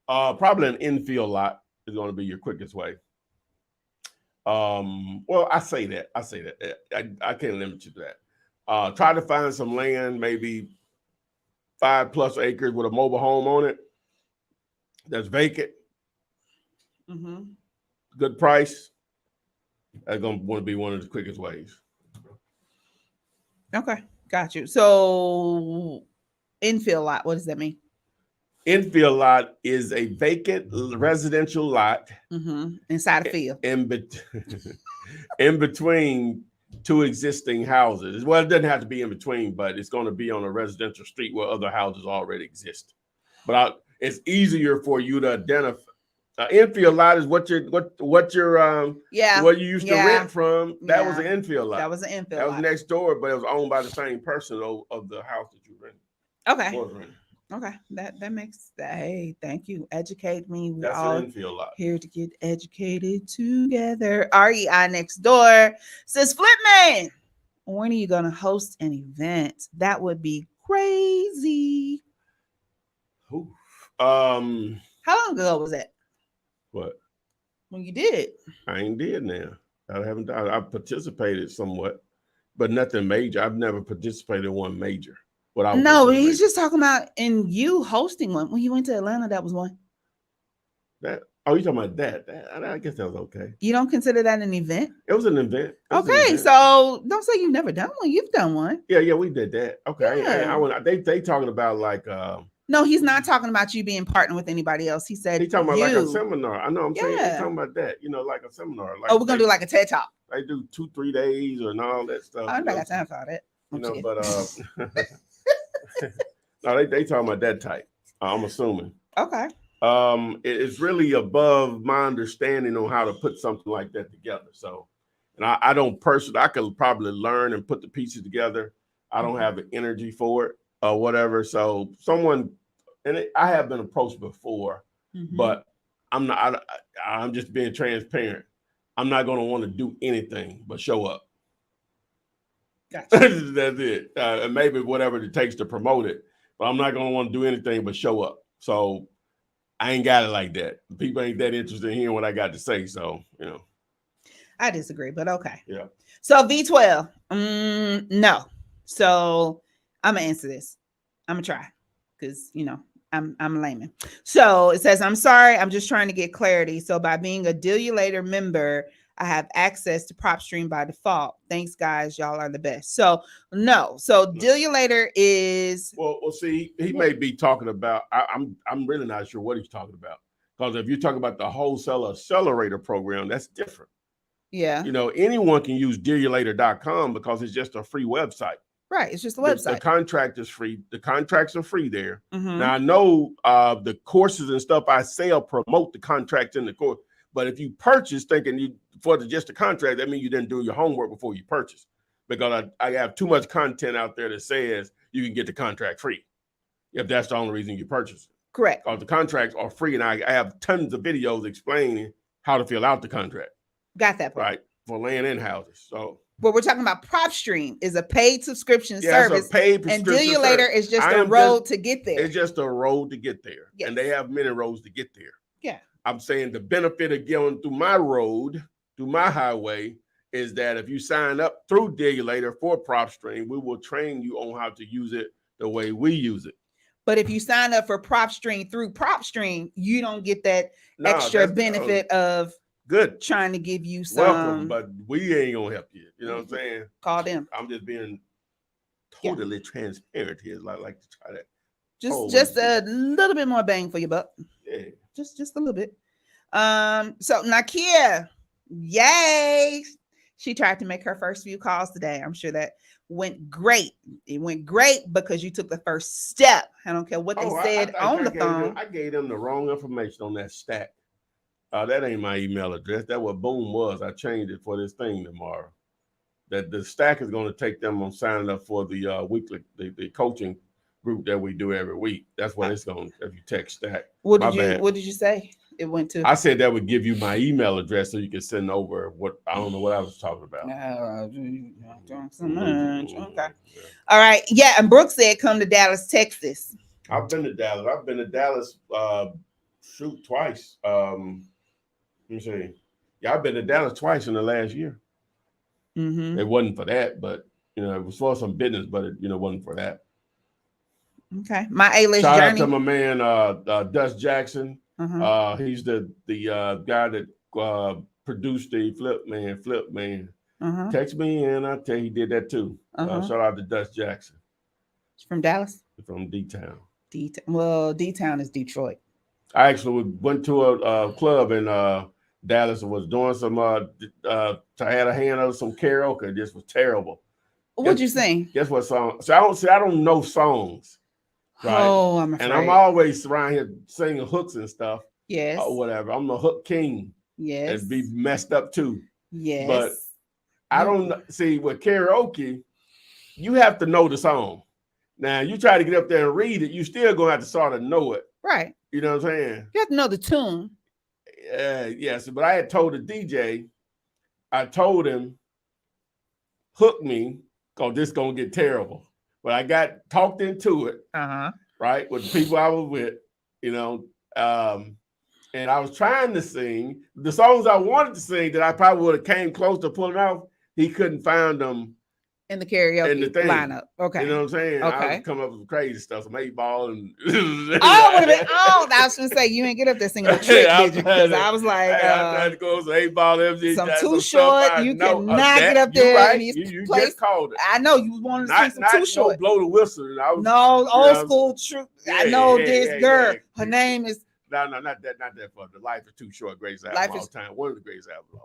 Probably an infill lot is going to be your quickest way. Well, I say that. I can't limit you to that. Try to find some land, maybe 5+ acres with a mobile home on it that's vacant. Mm-hmm. Good price. That's going to want to be one of the quickest ways. Okay, got you. So infill lot, what does that mean? Infill lot is a vacant residential lot inside a field. In between two existing houses. Well, it doesn't have to be in between, but it's going to be on a residential street where other houses already exist. But it's easier for you to identify. Infill lot is what you used to rent from. That was an infill lot. That was an infill That was lot. next door, but it was owned by the same person of the house that you rented. Okay, that makes that. Hey, thank you. Educate me. We're That's all an infill lot. Here to get educated together. REI next door says, Flipman, when are you gonna host an event? That would be crazy. Oof. How long ago was that? What? When you did? I ain't did now. I haven't done. I've participated somewhat, but nothing major. I've never participated in one major. No, he's just talking about in you hosting one. When you went to Atlanta, that was one. You talking about that? I guess that was okay. You don't consider that an event? It was an event. Okay, so don't say you've never done one. You've done one. Yeah, we did that. Okay, Yeah. They talking about like. No, he's not talking about you being partnered with anybody else. He said he's talking about like a seminar. I know. I'm saying he's talking about that. Like a seminar. Like we're gonna do like a TED Talk. They do 2-3 days and all that stuff. I got time for that. But no, they talking about that type. I'm assuming. Okay. It's really above my understanding on how to put something like that together. So, and I don't personally. I could probably learn and put the pieces together. I don't have the energy for it or whatever. So someone. I have been approached before, but I'm not. I'm just being transparent. I'm not going to want to do anything but show up. Gotcha. That's it. And maybe whatever it takes to promote it, but I'm not going to want to do anything but show up. So I ain't got it like that. People ain't that interested in hearing what I got to say. So I disagree, but okay. Yeah. So V12, no. So I'm gonna answer this. I'm gonna try because I'm a layman. So it says, I'm sorry, I'm just trying to get clarity. So by being a Deal You Later member, I have access to PropStream by default. Thanks, guys. Y'all are the best. So no. So Deal You Later is well. See, he may be talking about. I'm really not sure what he's talking about, because if you're talking about the wholesaler accelerator program, that's different. Yeah. Anyone can use dealyoulater.com because it's just a free website. Right. It's just a website. The contract is free. The contracts are free there. Now I know the courses and stuff I sell promote the contracts in the course, but if you purchase thinking just the contract, that means you didn't do your homework before you purchase. Because I have too much content out there that says you can get the contract free if that's the only reason you purchase it. Correct. Because the contracts are free, and I have tons of videos explaining how to fill out the contract. Got that part. Right, for land and houses. So. But we're talking about PropStream is a paid subscription service. It's a paid and Deal You Later is just a road to get there. It's just a road to get there. Yes. And they have many roads to get there. Yeah. I'm saying the benefit of going through my road, through my highway, is that if you sign up through Deal You Later for PropStream, we will train you on how to use it the way we use it. But if you sign up for PropStream through PropStream, you don't get that extra benefit of Good. trying to give you some. Welcome, but we ain't gonna help you. You know what I'm saying? Call them. I'm just being totally transparent here. I like to try that. Just a little bit more bang for your buck. Yeah. Just a little bit. So Nakia, yay. She tried to make her first few calls today. I'm sure that went great. It went great because you took the first step. I don't care what they said on the phone. I gave them the wrong information on that stack. That ain't my email address. That's what Boom was. I changed it for this thing tomorrow. That the stack is going to take them on signing up for the weekly the coaching group that we do every week. That's what it's going to, if you text stack. What did you say? It went to. I said that would give you my email address so you can send over what I don't know what I was talking about. So much. Okay. All right. Yeah. And Brooke said, come to Dallas, Texas. I've been to Dallas. I've been to Dallas twice. Let me see. Yeah, I've been to Dallas twice in the last year. Mm-hmm. It wasn't for that, but it was for some business, but it wasn't for that. Okay. My A-list Shout journey. out to my man Dust Jackson. He's the guy that produced the Flip Man. Text me and I'll tell you he did that too. Shout out to Dust Jackson. From Dallas? From D-Town. Well, D-Town is Detroit. I actually went to a club in Dallas and was doing some I had a hand on some karaoke. This was terrible. What'd you sing? Guess what song? So I don't know songs. Right. Oh, I'm afraid. And I'm always around here singing hooks and stuff. Yes. Or whatever. I'm a hook king. Yes. And be messed up too. Yes. But I don't see with karaoke, you have to know the song. Now you try to get up there and read it, you still gonna have to sort of know it. Right. You know what I'm saying? You have to know the tune. Yes, but I had told the DJ, I told him, hook me, because this gonna get terrible. But I got talked into it, right, with the people I was with, and I was trying to sing the songs I wanted to sing that I probably would have came close to pulling off. He couldn't find them in the karaoke lineup. Okay. You know what I'm saying? Okay. I was coming up with crazy stuff, some 8-ball and I was gonna say you ain't get up there singing a trick, did you? Because I was like, I tried to go some 8-ball MG. Some Too Short. You cannot get up there. Right. You just called it. I know you wanted to sing some Too Short. Blow the whistle. Old school true. I know this girl. Her name is. No, not that far. The Life is Too Short. Greatest album of all time. One of the greatest albums of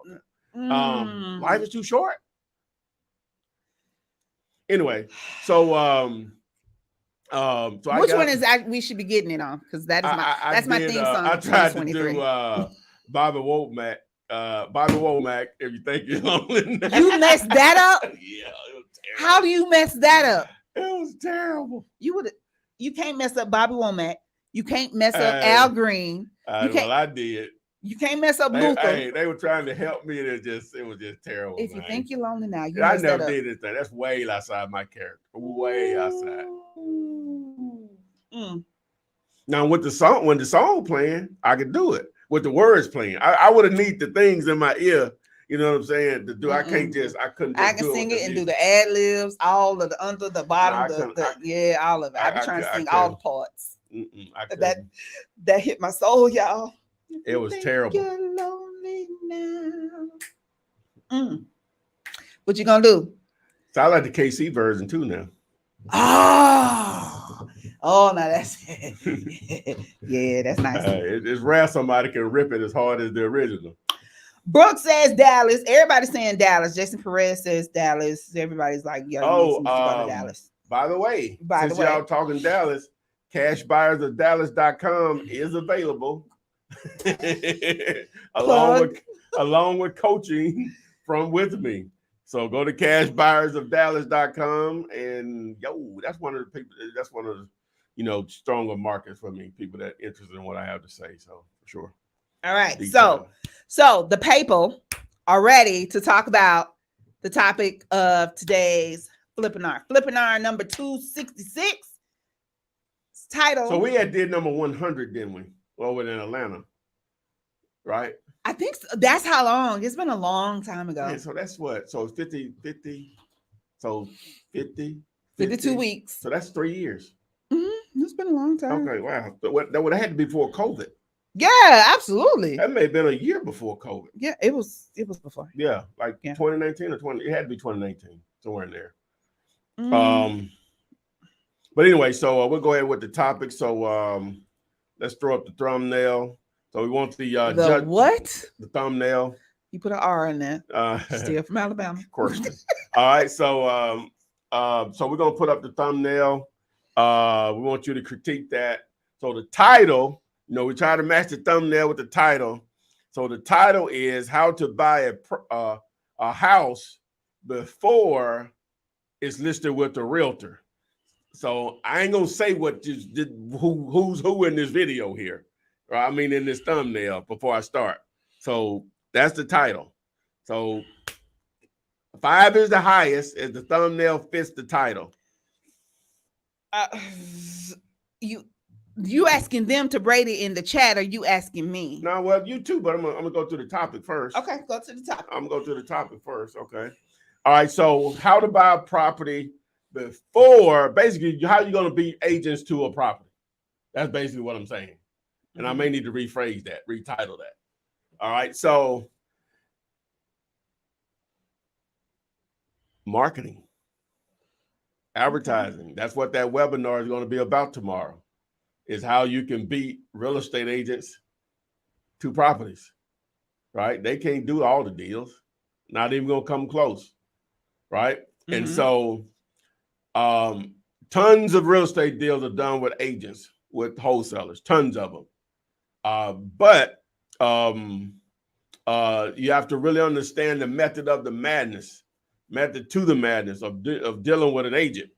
all time. Life is Too Short. Anyway, so which one is we should be getting it on? Because that's my theme song. I tried to do Bobby Womack. Bobby Womack, if you think you're lonely now. You messed that up? Yeah, it was terrible. How do you mess that up? It was terrible. You can't mess up Bobby Womack. You can't mess up Al Green. Well, I did. You can't mess up Luther. They were trying to help me, and it was just terrible. If you think you're lonely now, I never did anything. That's way outside my character. Way outside. Now with the song, when the song playing, I could do it. With the words playing, I would have need the things in my ear. You know what I'm saying? To do, I couldn't just. I can sing it and do the ad libs, all of the under, the bottom, all of it. I be trying to sing all the parts. That hit my soul, y'all. It was terrible. You're lonely now. What you gonna do? So I like the KC version too now. Oh, now that's yeah, that's nice. It's rare somebody can rip it as hard as the original. Brooke says Dallas. Everybody's saying Dallas. Jason Perez says Dallas. Everybody's like, yo, go to Dallas. By the way, since y'all talking Dallas, cashbuyersofdallas.com is available. along with coaching from with me. So go to cashbuyersofdallas.com and that's one of the people. That's one of the stronger markets for me. People that are interested in what I have to say. So for sure. All right. So the people are ready to talk about the topic of today's Flippinar. Flippinar number 266. Title. So we did number 100, didn't we? Over in Atlanta, right? I think so. That's how long. It's been a long time ago. Man, so that's what? So 50. So 52 weeks. So that's 3 years. It's been a long time. Okay, wow. But that would have had to be before COVID. Yeah, absolutely. That may have been a year before COVID. Yeah, it was before. Yeah, like Yeah. 2019 or 20. It had to be 2019, somewhere in there. Mm, But anyway, so we'll go ahead with the topic. So let's throw up the thumbnail. So we want the the what? the thumbnail. You put an R in there. Of Still from Alabama. course. All right. So so we're gonna put up the thumbnail. We want you to critique that. So the title, we try to match the thumbnail with the title. So the title is "How to Buy a House Before It's Listed with the Realtor." So I ain't gonna say who's who in this video here, right? I mean, in this thumbnail before I start. So that's the title. So 5 is the highest, and the thumbnail fits the title. You asking them to rate it in the chat, or you asking me? No, well, you too, but I'm gonna go to the topic first. Okay, go to the topic. I'm gonna go to the topic first. Okay. All right. So how to buy a property before, basically, how you gonna be agents to a property? That's basically what I'm saying. And I may need to rephrase that, retitle that. All right. So marketing, advertising. That's what that webinar is going to be about tomorrow, is how you can beat real estate agents to properties, right? They can't do all the deals, not even going to come close, right? And so tons of real estate deals are done with agents, with wholesalers, tons of them. But you have to really understand the method to the madness of dealing with an agent.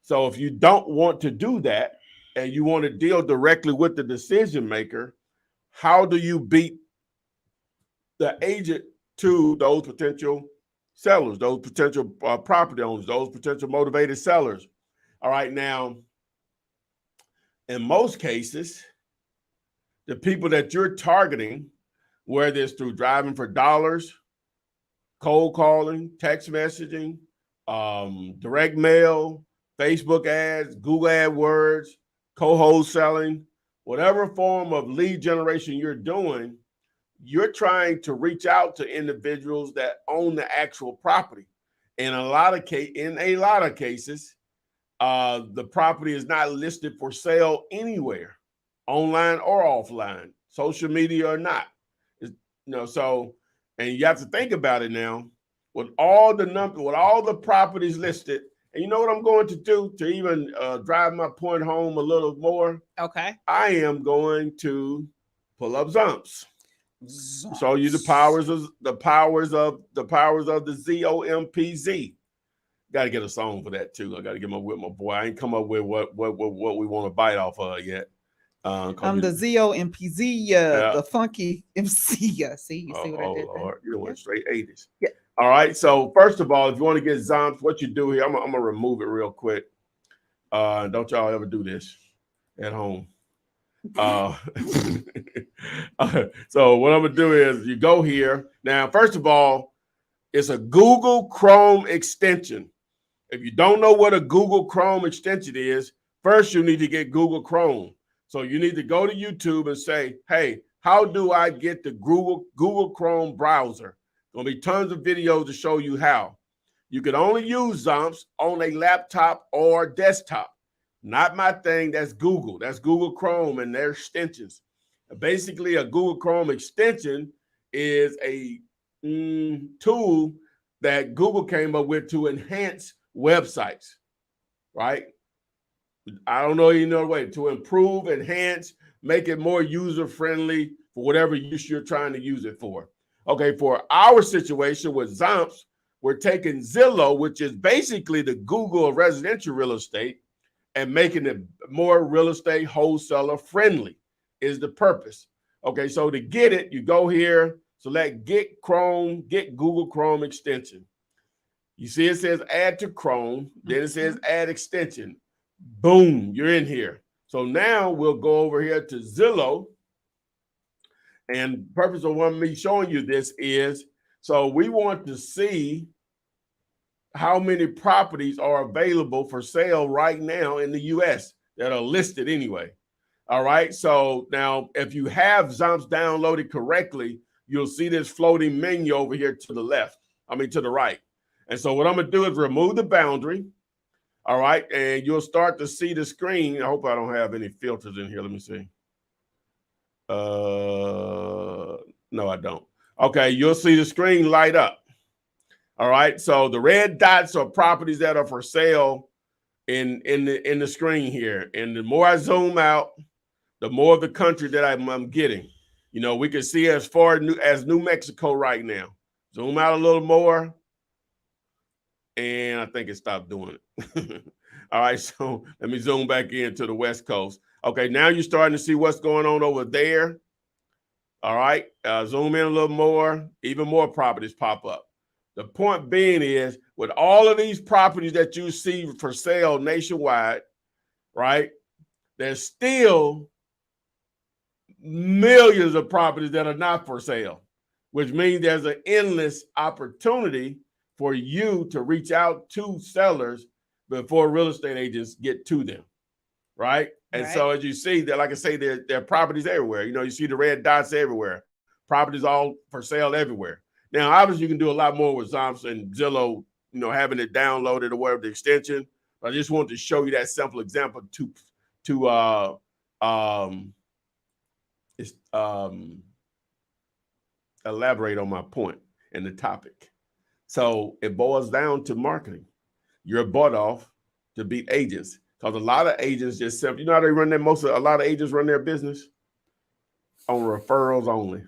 So if you don't want to do that and you want to deal directly with the decision maker, how do you beat the agent to those potential sellers, those potential property owners, those potential motivated sellers? All right, now, in most cases, the people that you're targeting, whether it's through driving for dollars, cold calling, text messaging, direct mail, Facebook ads, Google AdWords, co-wholesaling, whatever form of lead generation you're doing, you're trying to reach out to individuals that own the actual property. In a lot of cases, the property is not listed for sale anywhere, online or offline, social media or not. So, and you have to think about it now, with all the properties listed. And you know what I'm going to do to even drive my point home a little more? Okay. I am going to pull up Zombs. Show you the powers of the ZOMPZ. Got to get a song for that too. I got to get with my boy. I ain't come up with what we want to bite off of yet. I'm the ZOMPZ, the funky MC. See, you see what I did there? Lord. You went straight 80s. Yeah. All right. So first of all, if you want to get Zombs, what you do here, I'm gonna remove it real quick. Don't y'all ever do this at home. So what I'm gonna do is you go here. Now, first of all, it's a Google Chrome extension. If you don't know what a Google Chrome extension is, first you need to get Google Chrome. So you need to go to YouTube and say, hey, how do I get the Google Chrome browser? There'll be tons of videos to show you how. You can only use Zombs on a laptop or desktop. Not my thing. That's Google. That's Google Chrome and their extensions. Basically, a Google Chrome extension is a tool that Google came up with to enhance websites, right? I don't know any other way to improve, enhance, make it more user-friendly for whatever use you're trying to use it for. Okay, for our situation with Zombs, we're taking Zillow, which is basically the Google of residential real estate, and making it more real estate wholesaler friendly is the purpose. Okay, so to get it, you go here, select get Google Chrome extension. You see it says add to Chrome, then it says add extension. Boom, you're in here. So now we'll go over here to Zillow. And the purpose of what me showing you this is, so we want to see how many properties are available for sale right now in the US that are listed anyway. All right. So now if you have Zombs downloaded correctly, you'll see this floating menu over here to the left. To the right. And so what I'm going to do is remove the boundary. All right. And you'll start to see the screen. I hope I don't have any filters in here. Let me see. No, I don't. Okay. You'll see the screen light up. All right. So the red dots are properties that are for sale in the screen here. And the more I zoom out, the more of the country that I'm getting. You know, we can see as far as New Mexico right now. Zoom out a little more. And I think it stopped doing it. All right, so let me zoom back into the West Coast. Okay, now you're starting to see what's going on over there. All right, zoom in a little more. Even more properties pop up. The point being is, with all of these properties that you see for sale nationwide, right, there's still millions of properties that are not for sale, which means there's an endless opportunity for you to reach out to sellers before real estate agents get to them, right? And so as you see, that, like I say, there are properties everywhere. You know, you see the red dots everywhere. Properties all for sale everywhere. Now, obviously, you can do a lot more with Zombs and Zillow, you know, having it downloaded or whatever the extension. But I just wanted to show you that simple example to elaborate on my point and the topic. So it boils down to marketing. You're bought off to beat agents, because a lot of agents just simply, you know how they run a lot of agents run their business on referrals only.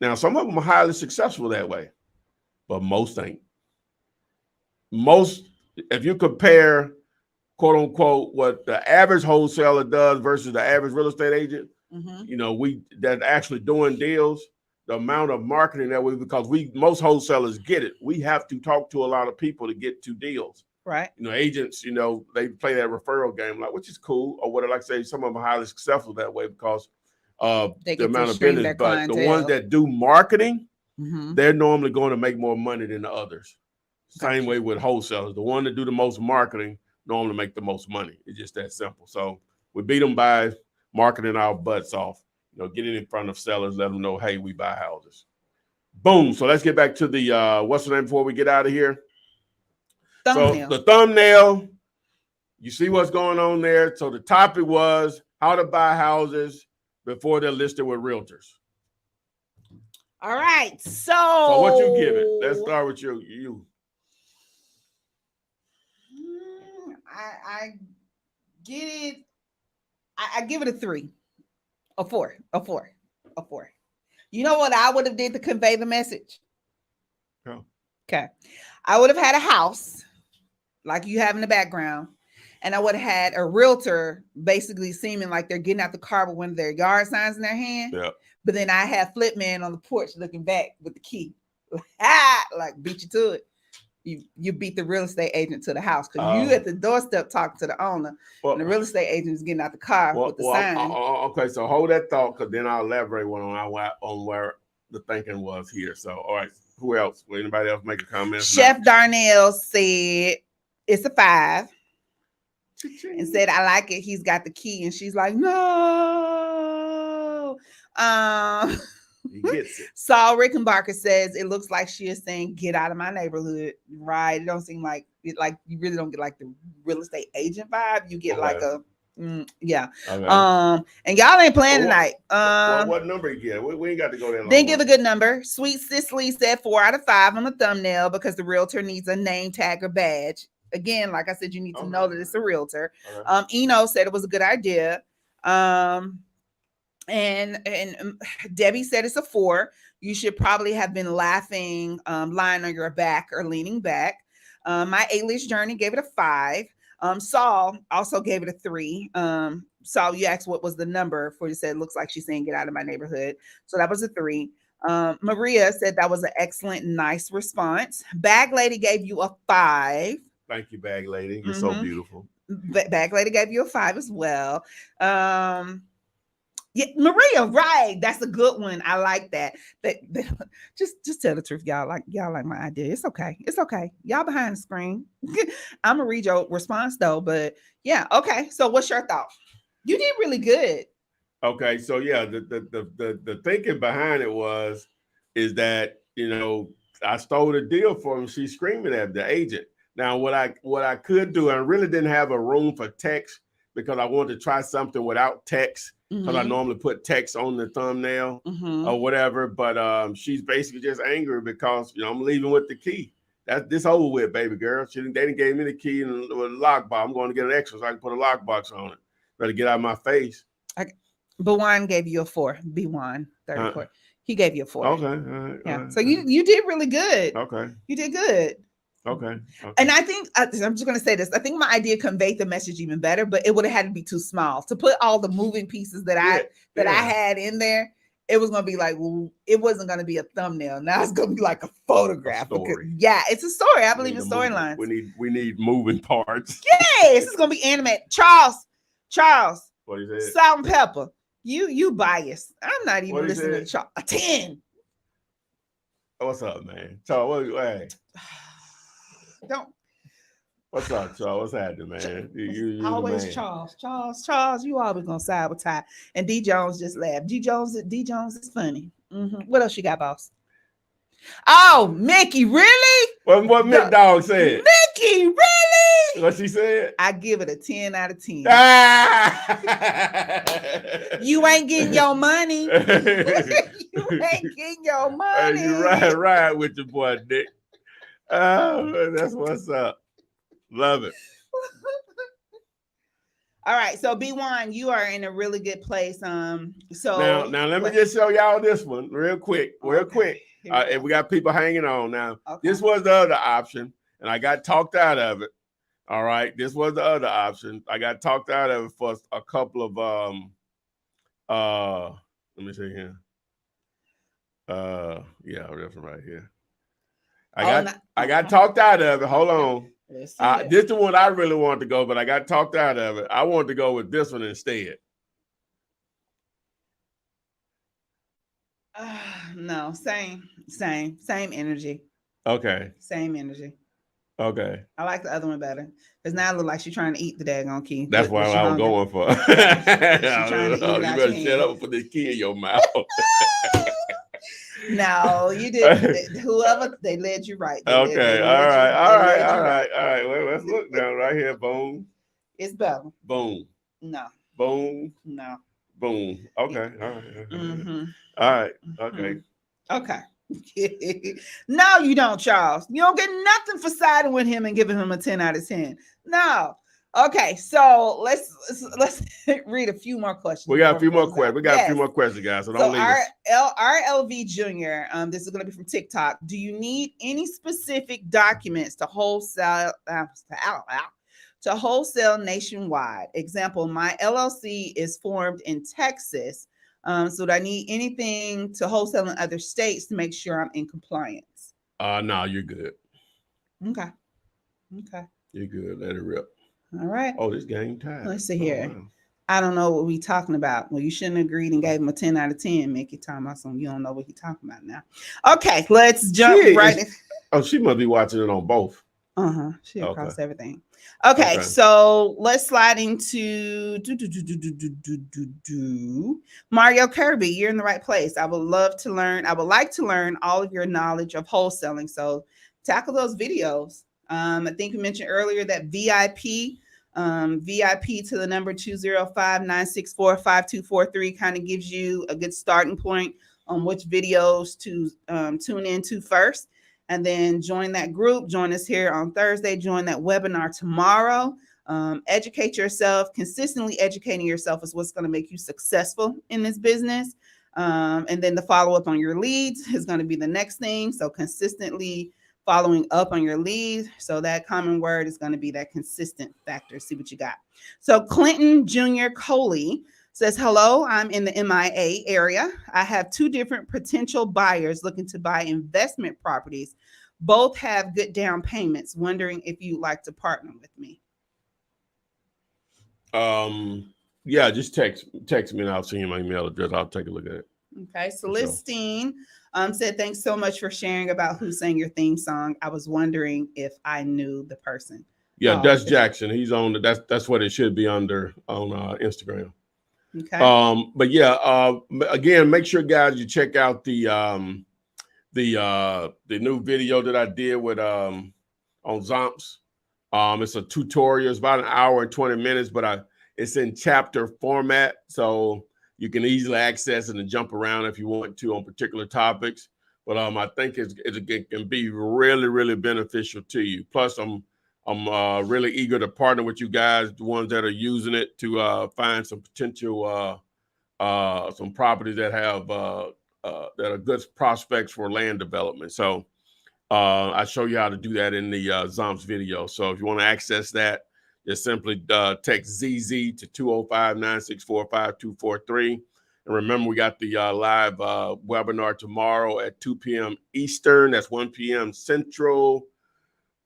Now, some of them are highly successful that way, but most ain't. Most, if you compare, quote unquote, what the average wholesaler does versus the average real estate agent, you know, that actually doing deals, the amount of marketing that because most wholesalers get it. We have to talk to a lot of people to get to deals. Right. You know, agents, you know, they play that referral game, which is cool. Or what I like to say, some of them are highly successful that way because of the amount of business. But the ones that do marketing, they're normally going to make more money than the others. Same way with wholesalers. The one that do the most marketing normally make the most money. It's just that simple. So we beat them by marketing our butts off. You know, getting in front of sellers, let them know, hey, we buy houses. Boom. So let's get back to the what's the name before we get out of here? Thumbnail. So the thumbnail, you see what's going on there. So the topic was how to buy houses before they're listed with realtors. All right. So what you give it? Let's start with you. I get it. I give it a 3. A 4. You know what I would have did to convey the message? Oh. Okay. I would have had a house like you have in the background, and I would have had a realtor basically seeming like they're getting out the car with one of their yard signs in their hand. Yeah. But then I have Flipman on the porch looking back with the key. Like beat you to it. You beat the real estate agent to the house because you at the doorstep talking to the owner, and the real estate agent is getting out the car with the sign. Okay, so hold that thought, because then I'll elaborate on where the thinking was here. So, all right, who else? Will anybody else make a comment? Chef Darnell said it's a 5 and said, I like it. He's got the key, and she's like, no. He gets it. Saul Rickenbacker says it looks like she is saying, "Get out of my neighborhood." Right? It don't seem like you really don't get like the real estate agent vibe. You get like a yeah. Okay. And y'all ain't playing tonight. What number you get? We ain't got to go there. Then give a good number. Sweet Cicely said 4 out of 5 on the thumbnail because the realtor needs a name tag or badge. Again, like I said, you need to know that it's a realtor. Eno said it was a good idea. And Debbie said it's a 4. You should probably have been laughing, lying on your back or leaning back. My A-list journey gave it a 5. Saul also gave it a 3. Saul, you asked what was the number for you said, looks like she's saying get out of my neighborhood. So that was a 3. Maria said that was an excellent, nice response. Bag Lady gave you a 5. Thank you, Bag Lady. You're so beautiful. Bag Lady gave you a 5 as well. Yeah, Maria, right? That's a good one. I like that. Just tell the truth, y'all. Y'all like my idea. It's okay. Y'all behind the screen. I'm gonna read your response though, but yeah, okay. So what's your thought? You did really good. Okay, so yeah, the thinking behind it is that I stole the deal for him. She's screaming at the agent. Now what I could do, I really didn't have a room for text because I wanted to try something without text because I normally put text on the thumbnail or whatever. But she's basically just angry because I'm leaving with the key. This over with, baby girl. They didn't give me the key and a lockbox. I'm going to get an extra so I can put a lockbox on it. Better get out of my face. Bwan gave you a 4. B1 34. He gave you a 4. Okay. All right, yeah. All right, so you did really good. Okay. You did good. Okay. And I think I'm just going to say this. I think my idea conveyed the message even better, but it would have had to be too small to put all the moving pieces that I had in there. It was going to be like, it wasn't going to be a thumbnail. Now it's going to be like a photograph. It's a story. I believe in storylines. We need moving parts. Yes, it's going to be animated. Charles. What he said? Salt and pepper. You biased. I'm not even listening to Charles. A 10. What's up, man? Charles, hey. Don't. What's up, Charles? What's happening, man? You always man. Charles. You always gonna side with Ty. And D Jones just laughed. D Jones is funny. What else you got, boss? Oh, Mickey, really? What Mick Dog said? Mickey, really? What she said? I give it a 10 out of 10. You ain't getting your money. You ain't getting your money. Hey, you ride with your boy, Nick. Oh, that's what's up. Love it. All right, so B1, you are in a really good place. So now let me just show y'all this one real quick. And we got people hanging on now. Okay. This was the other option, and I got talked out of it. All right, this was the other option. I got talked out of it for a couple of let me see here. Yeah, this one right here. I got talked out of it. Hold on. This is the one I really wanted to go, but I got talked out of it. I wanted to go with this one instead. No, same energy. Okay. Same energy. Okay. I like the other one better because now it looks like she's trying to eat the daggone key. That's what I was going for. She's trying to eat you better shut up and put this key in your mouth. No, you didn't. Whoever they led you right. All right. Well, let's look down right here. Boom. It's better. Boom. No. Boom. No. Boom. Okay. All right. All right. Okay. Okay. No, you don't, Charles. You don't get nothing for siding with him and giving him a 10 out of 10. No. Okay, so let's read a few more questions. We got a few more questions. A few more questions, guys. So don't leave us. RLV Jr. This is going to be from TikTok. Do you need any specific documents to wholesale nationwide? Example: my LLC is formed in Texas. So do I need anything to wholesale in other states to make sure I'm in compliance? No, you're good. Okay. You're good. Let it rip. All right. Oh, this game time. Let's see here. Wow. I don't know what we talking about. Well, you shouldn't have agreed and gave him a 10 out of 10. Mickey talking about something you don't know what he's talking about now. Okay, let's jump right in. Oh, she must be watching it on both. She across everything. Okay, so let's slide into Mario Kirby. You're in the right place. I would like to learn all of your knowledge of wholesaling. So tackle those videos. I think you mentioned earlier that VIP to the number 205-964-5243 kind of gives you a good starting point on which videos to tune into first. And then join that group. Join us here on Thursday. Join that webinar tomorrow. Educate yourself. Consistently educating yourself is what's going to make you successful in this business. And then the follow up on your leads is going to be the next thing. So consistently following up on your leads. So that common word is going to be that consistent factor. See what you got. So Clinton Jr. Coley says, hello, I'm in the MIA area. I have 2 different potential buyers looking to buy investment properties. Both have good down payments. Wondering if you'd like to partner with me. Yeah, just text me and I'll send you my email address. I'll take a look at it. Okay, Celestine said, thanks so much for sharing about who sang your theme song. I was wondering if I knew the person. Yeah, Oh, Dutch Jackson. He's on the, that's what it should be under on Instagram. okay. But yeah, again, make sure guys you check out the new video that I did with on Zombs. It's a tutorial. It's about an hour and 20 minutes, but it's in chapter format, so you can easily access it and jump around if you want to on particular topics. But I think it can be really, really beneficial to you. Plus, I'm really eager to partner with you guys, the ones that are using it, to find some potential some properties that have that are good prospects for land development. So I show you how to do that in the Zombs video. So if you want to access that, just simply text ZZ to 205-964-5243. And remember, we got the live webinar tomorrow at 2 p.m. Eastern. That's 1 p.m. Central,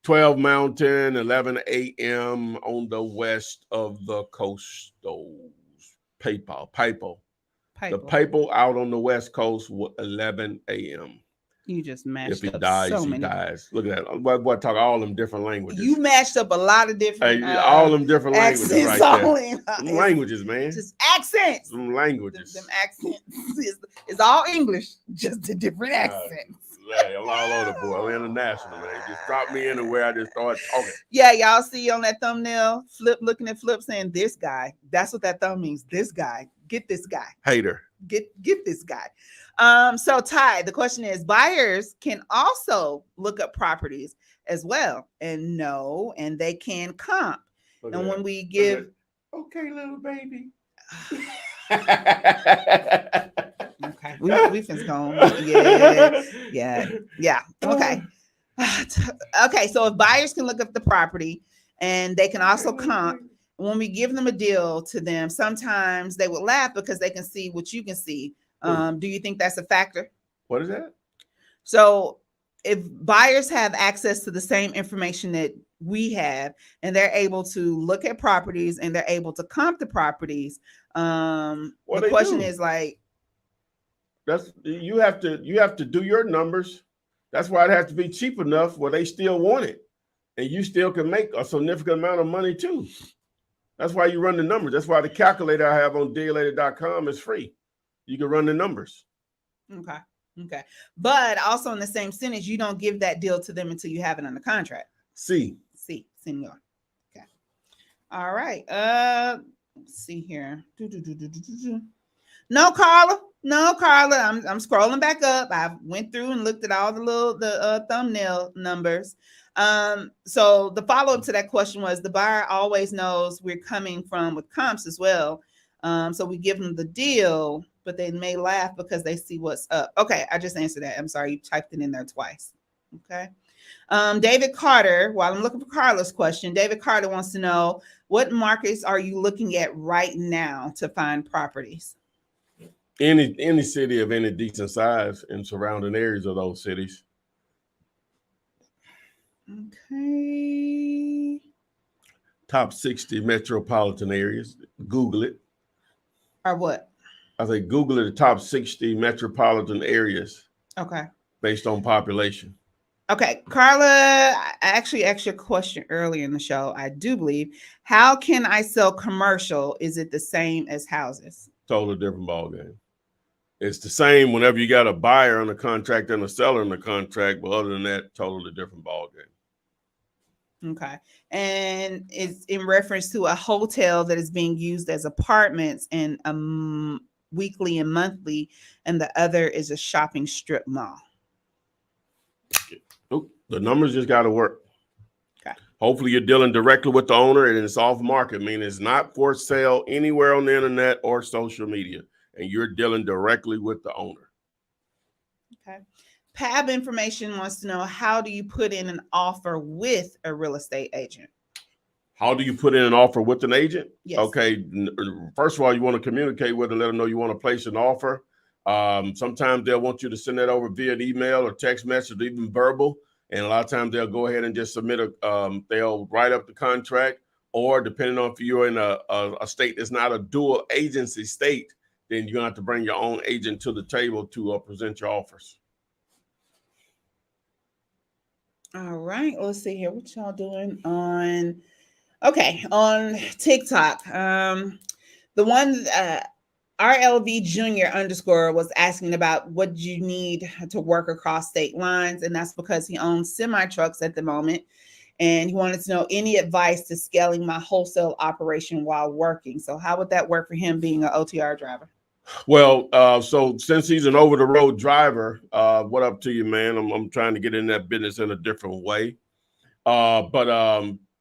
12 Mountain, 11 a.m. on the west of the coastal. PayPal. The PayPal out on the west coast, 11 a.m. You just matched If he up dies, so he many. dies. Look at that. What talk all them different languages. You matched up a lot of different all them different languages right there. Some languages, man. Just accents. Some languages. Them accents. It's all English, just the different accents. I'm all over the board. I'm international, man. Just drop me anywhere. I just start talking. Yeah, y'all see on that thumbnail, Flip looking at Flip saying, "This guy." That's what that thumb means. This guy. Get this guy. Hater. Get this guy. So Ty, the question is, buyers can also look up properties as well and know, and they can comp. And when we give, okay, little baby. Okay, we finna go. Yeah. Okay. Okay, so if buyers can look up the property and they can also comp, when we give them a deal to them, sometimes they will laugh because they can see what you can see. Do you think that's a factor? What is that? So if buyers have access to the same information that we have, and they're able to look at properties and they're able to comp the properties, the question is like, that's you have to do your numbers. That's why it has to be cheap enough where they still want it, and you still can make a significant amount of money too. That's why you run the numbers. That's why the calculator I have on dealator.com is free. You can run the numbers. Okay. But also in the same sentence, you don't give that deal to them until you have it under contract. See, senor. Okay. All right. Let's see here. No, Carla. I'm scrolling back up. I went through and looked at all the thumbnail numbers. So the follow-up to that question was, the buyer always knows we're coming from with comps as well. So we give them the deal, but they may laugh because they see what's up. Okay, I just answered that. I'm sorry, you typed it in there twice. Okay. David Carter, while I'm looking for Carla's question, David Carter wants to know, what markets are you looking at right now to find properties? Any city of any decent size and surrounding areas of those cities. Okay. Top 60 metropolitan areas. Google it. Or what? I say Google it, the top 60 metropolitan areas. Okay. Based on population. Okay, Carla, I actually asked you a question earlier in the show, I do believe. How can I sell commercial? Is it the same as houses? Totally different ballgame. It's the same whenever you got a buyer on the contract and a seller on the contract, but other than that, totally different ballgame. Okay. And it's in reference to a hotel that is being used as apartments and weekly and monthly, and the other is a shopping strip mall. The numbers just got to work. Okay. Hopefully you're dealing directly with the owner and it's off market, meaning it's not for sale anywhere on the internet or social media, and you're dealing directly with the owner. Okay. Pab Information wants to know, how do you put in an offer with a real estate agent? How do you put in an offer with an agent? Yes. Okay. First of all, you want to communicate with them, let them know you want to place an offer. Sometimes they'll want you to send that over via email or text message, or even verbal. And a lot of times they'll go ahead and just submit they'll write up the contract, or depending on if you're in a state that's not a dual agency state, then you're gonna have to bring your own agent to the table to present your offers. All right, let's see here. What y'all doing on TikTok? The one RLV Junior _ was asking about what you need to work across state lines, and that's because he owns semi trucks at the moment, and he wanted to know any advice to scaling my wholesale operation while working. So, how would that work for him being an OTR driver? Well, so since he's an over-the-road driver, what up to you, man? I'm trying to get in that business in a different way. But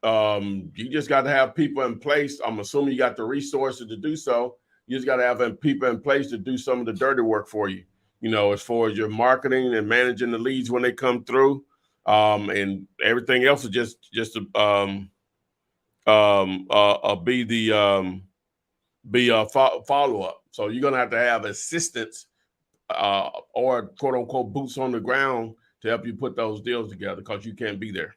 you just got to have people in place. I'm assuming you got the resources to do so. You just got to have people in place to do some of the dirty work for you. You know, as far as your marketing and managing the leads when they come through, and everything else is just be a follow up. So you're gonna have to have assistants or quote unquote boots on the ground to help you put those deals together because you can't be there.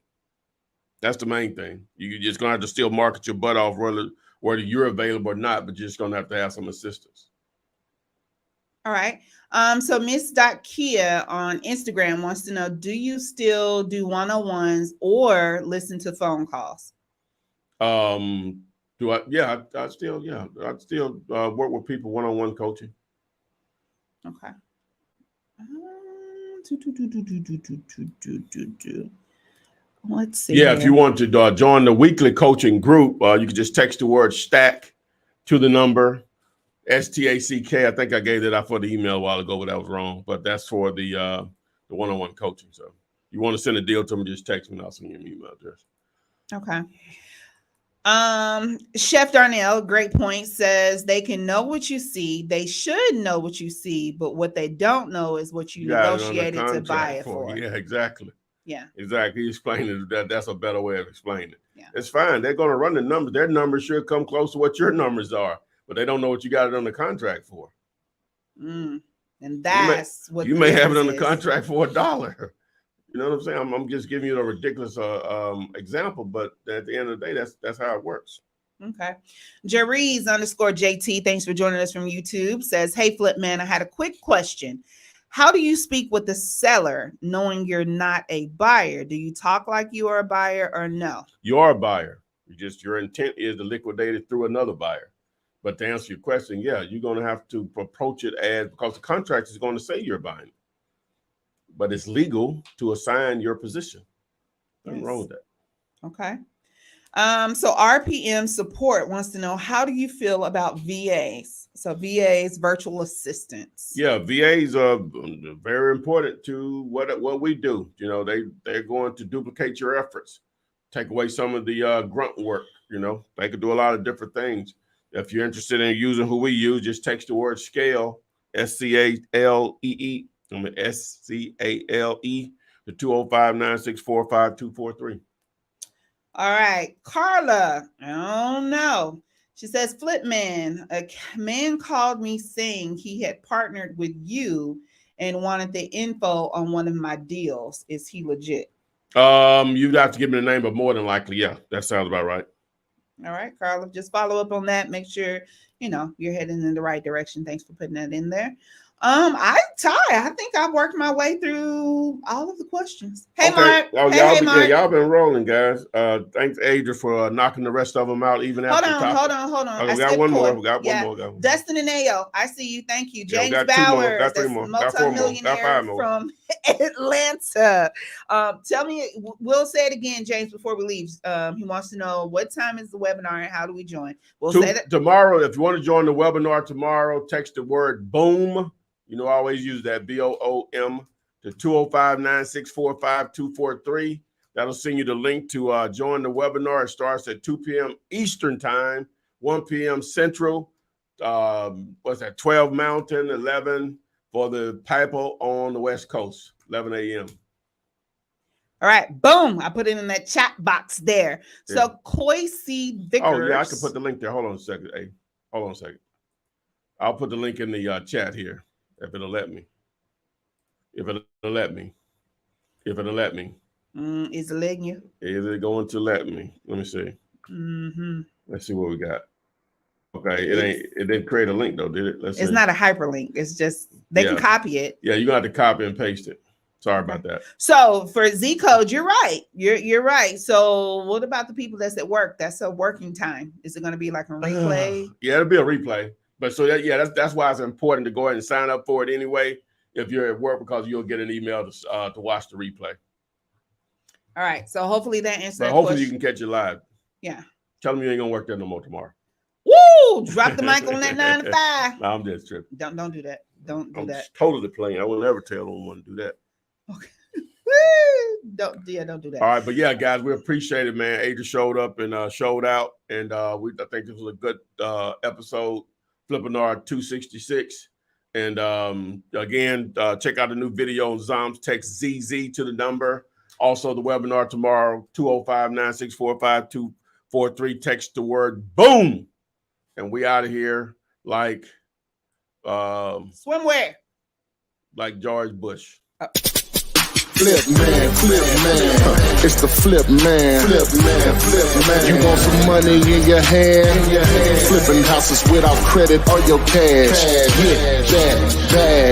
That's the main thing. You're just gonna have to still market your butt off whether you're available or not, but you're just gonna have to have some assistance. All right. So Miss Kia on Instagram wants to know, do you still do one-on-ones or listen to phone calls? Do I? Yeah, I still work with people one-on-one coaching. Okay. Let's see. Yeah, if you want to join the weekly coaching group, you can just text the word STACK to the number STACK. I think I gave that out for the email a while ago, but that was wrong. But that's for the one-on-one coaching. So you want to send a deal to me, just text me and I'll send you an email address. Okay. Chef Darnell, great point, says they can know what you see. They should know what you see, but what they don't know is what you negotiated to buy it for. Yeah, exactly. Yeah, exactly. He explained it. That's a better way of explaining it. Yeah, it's fine. They're going to run the numbers. Their numbers should come close to what your numbers are, but they don't know what you got it on the contract for. And that's what you may have it on the contract for $1. You know what I'm saying? I'm just giving you a ridiculous example, but at the end of the day, that's how it works. Okay. Jerry's _ JT, thanks for joining us from YouTube, says, hey, Flip Man, I had a quick question. How do you speak with the seller knowing you're not a buyer? Do you talk like you are a buyer or no? You are a buyer. Your intent is to liquidate it through another buyer. But to answer your question, yeah, you're going to have to approach it because the contract is going to say you're buying. But it's legal to assign your position. Nothing wrong with that. Okay. So RPM support wants to know, how do you feel about VAs? So VAs, virtual assistants. Yeah, VAs are very important to what we do. You know, they're going to duplicate your efforts, take away some of the grunt work. You know, they could do a lot of different things. If you're interested in using who we use, just text the word SCALE, SCALEE, SCALE to 205-964-5243. All right, Carla. I don't know. She says, Flip Man, a man called me saying he had partnered with you and wanted the info on one of my deals. Is he legit? You'd have to give me the name, but more than likely, yeah, that sounds about right. All right, Carla, just follow up on that. Make sure, you're heading in the right direction. Thanks for putting that in there. I think I've worked my way through all of the questions. Hey, okay. Mark. Mark. Y'all been rolling, guys. Thanks, Adria, for knocking the rest of them out. Even after hold on. We got one more. We got one more. Dustin and Ayo, I see you. Thank you. James Bowers, got 3 more. Multi-millionaire from Atlanta. Tell me, we'll say it again, James, before we leave. He wants to know, what time is the webinar and how do we join? We'll say that tomorrow. If you want to join the webinar tomorrow, text the word BOOM. I always use that BOOM to 205-964-5243. That'll send you the link to join the webinar. It starts at 2 p.m. Eastern time, 1 p.m. Central. 12 Mountain, 11 for the people on the West Coast, 11 a.m. All right, boom. I put it in that chat box there. Yeah. So Koisi Vickers. Oh, yeah, I can put the link there. Hold on a second. Hey, hold on a second. I'll put the link in the chat here. If it'll let me. Is it letting you? Is it going to let me? Let me see. Let's see what we got. Okay, it didn't create a link though, did it? It's not a hyperlink. It's just they can copy it. Yeah, you're gonna have to copy and paste it. Sorry about that. So for Z code, you're right. You're right. So what about the people that's at work? That's a working time. Is it going to be like a replay? Yeah, it'll be a replay. But so that's why it's important to go ahead and sign up for it anyway if you're at work, because you'll get an email to watch the replay. All right. So hopefully that answers. But hopefully you can catch it live. Yeah. Tell them you ain't gonna work there no more tomorrow. Woo! Drop the mic on that 9 to 5. No, I'm just tripping. Don't do that. Don't do that. Totally playing. I will never tell anyone to do that. Okay. Don't do that. All right, but yeah, guys, we appreciate it, man. Adrian showed up and showed out, and I think this was a good episode. Flippinar 266, and again, check out the new video on Zombs. Text ZZ to the number. Also, the webinar tomorrow, 205-964-5243. Text the word boom, and we out of here like swimwear, like George Bush. Flip man, it's the flip man. You want some money in your hand? Flipping houses without credit or your cash. Get that bag.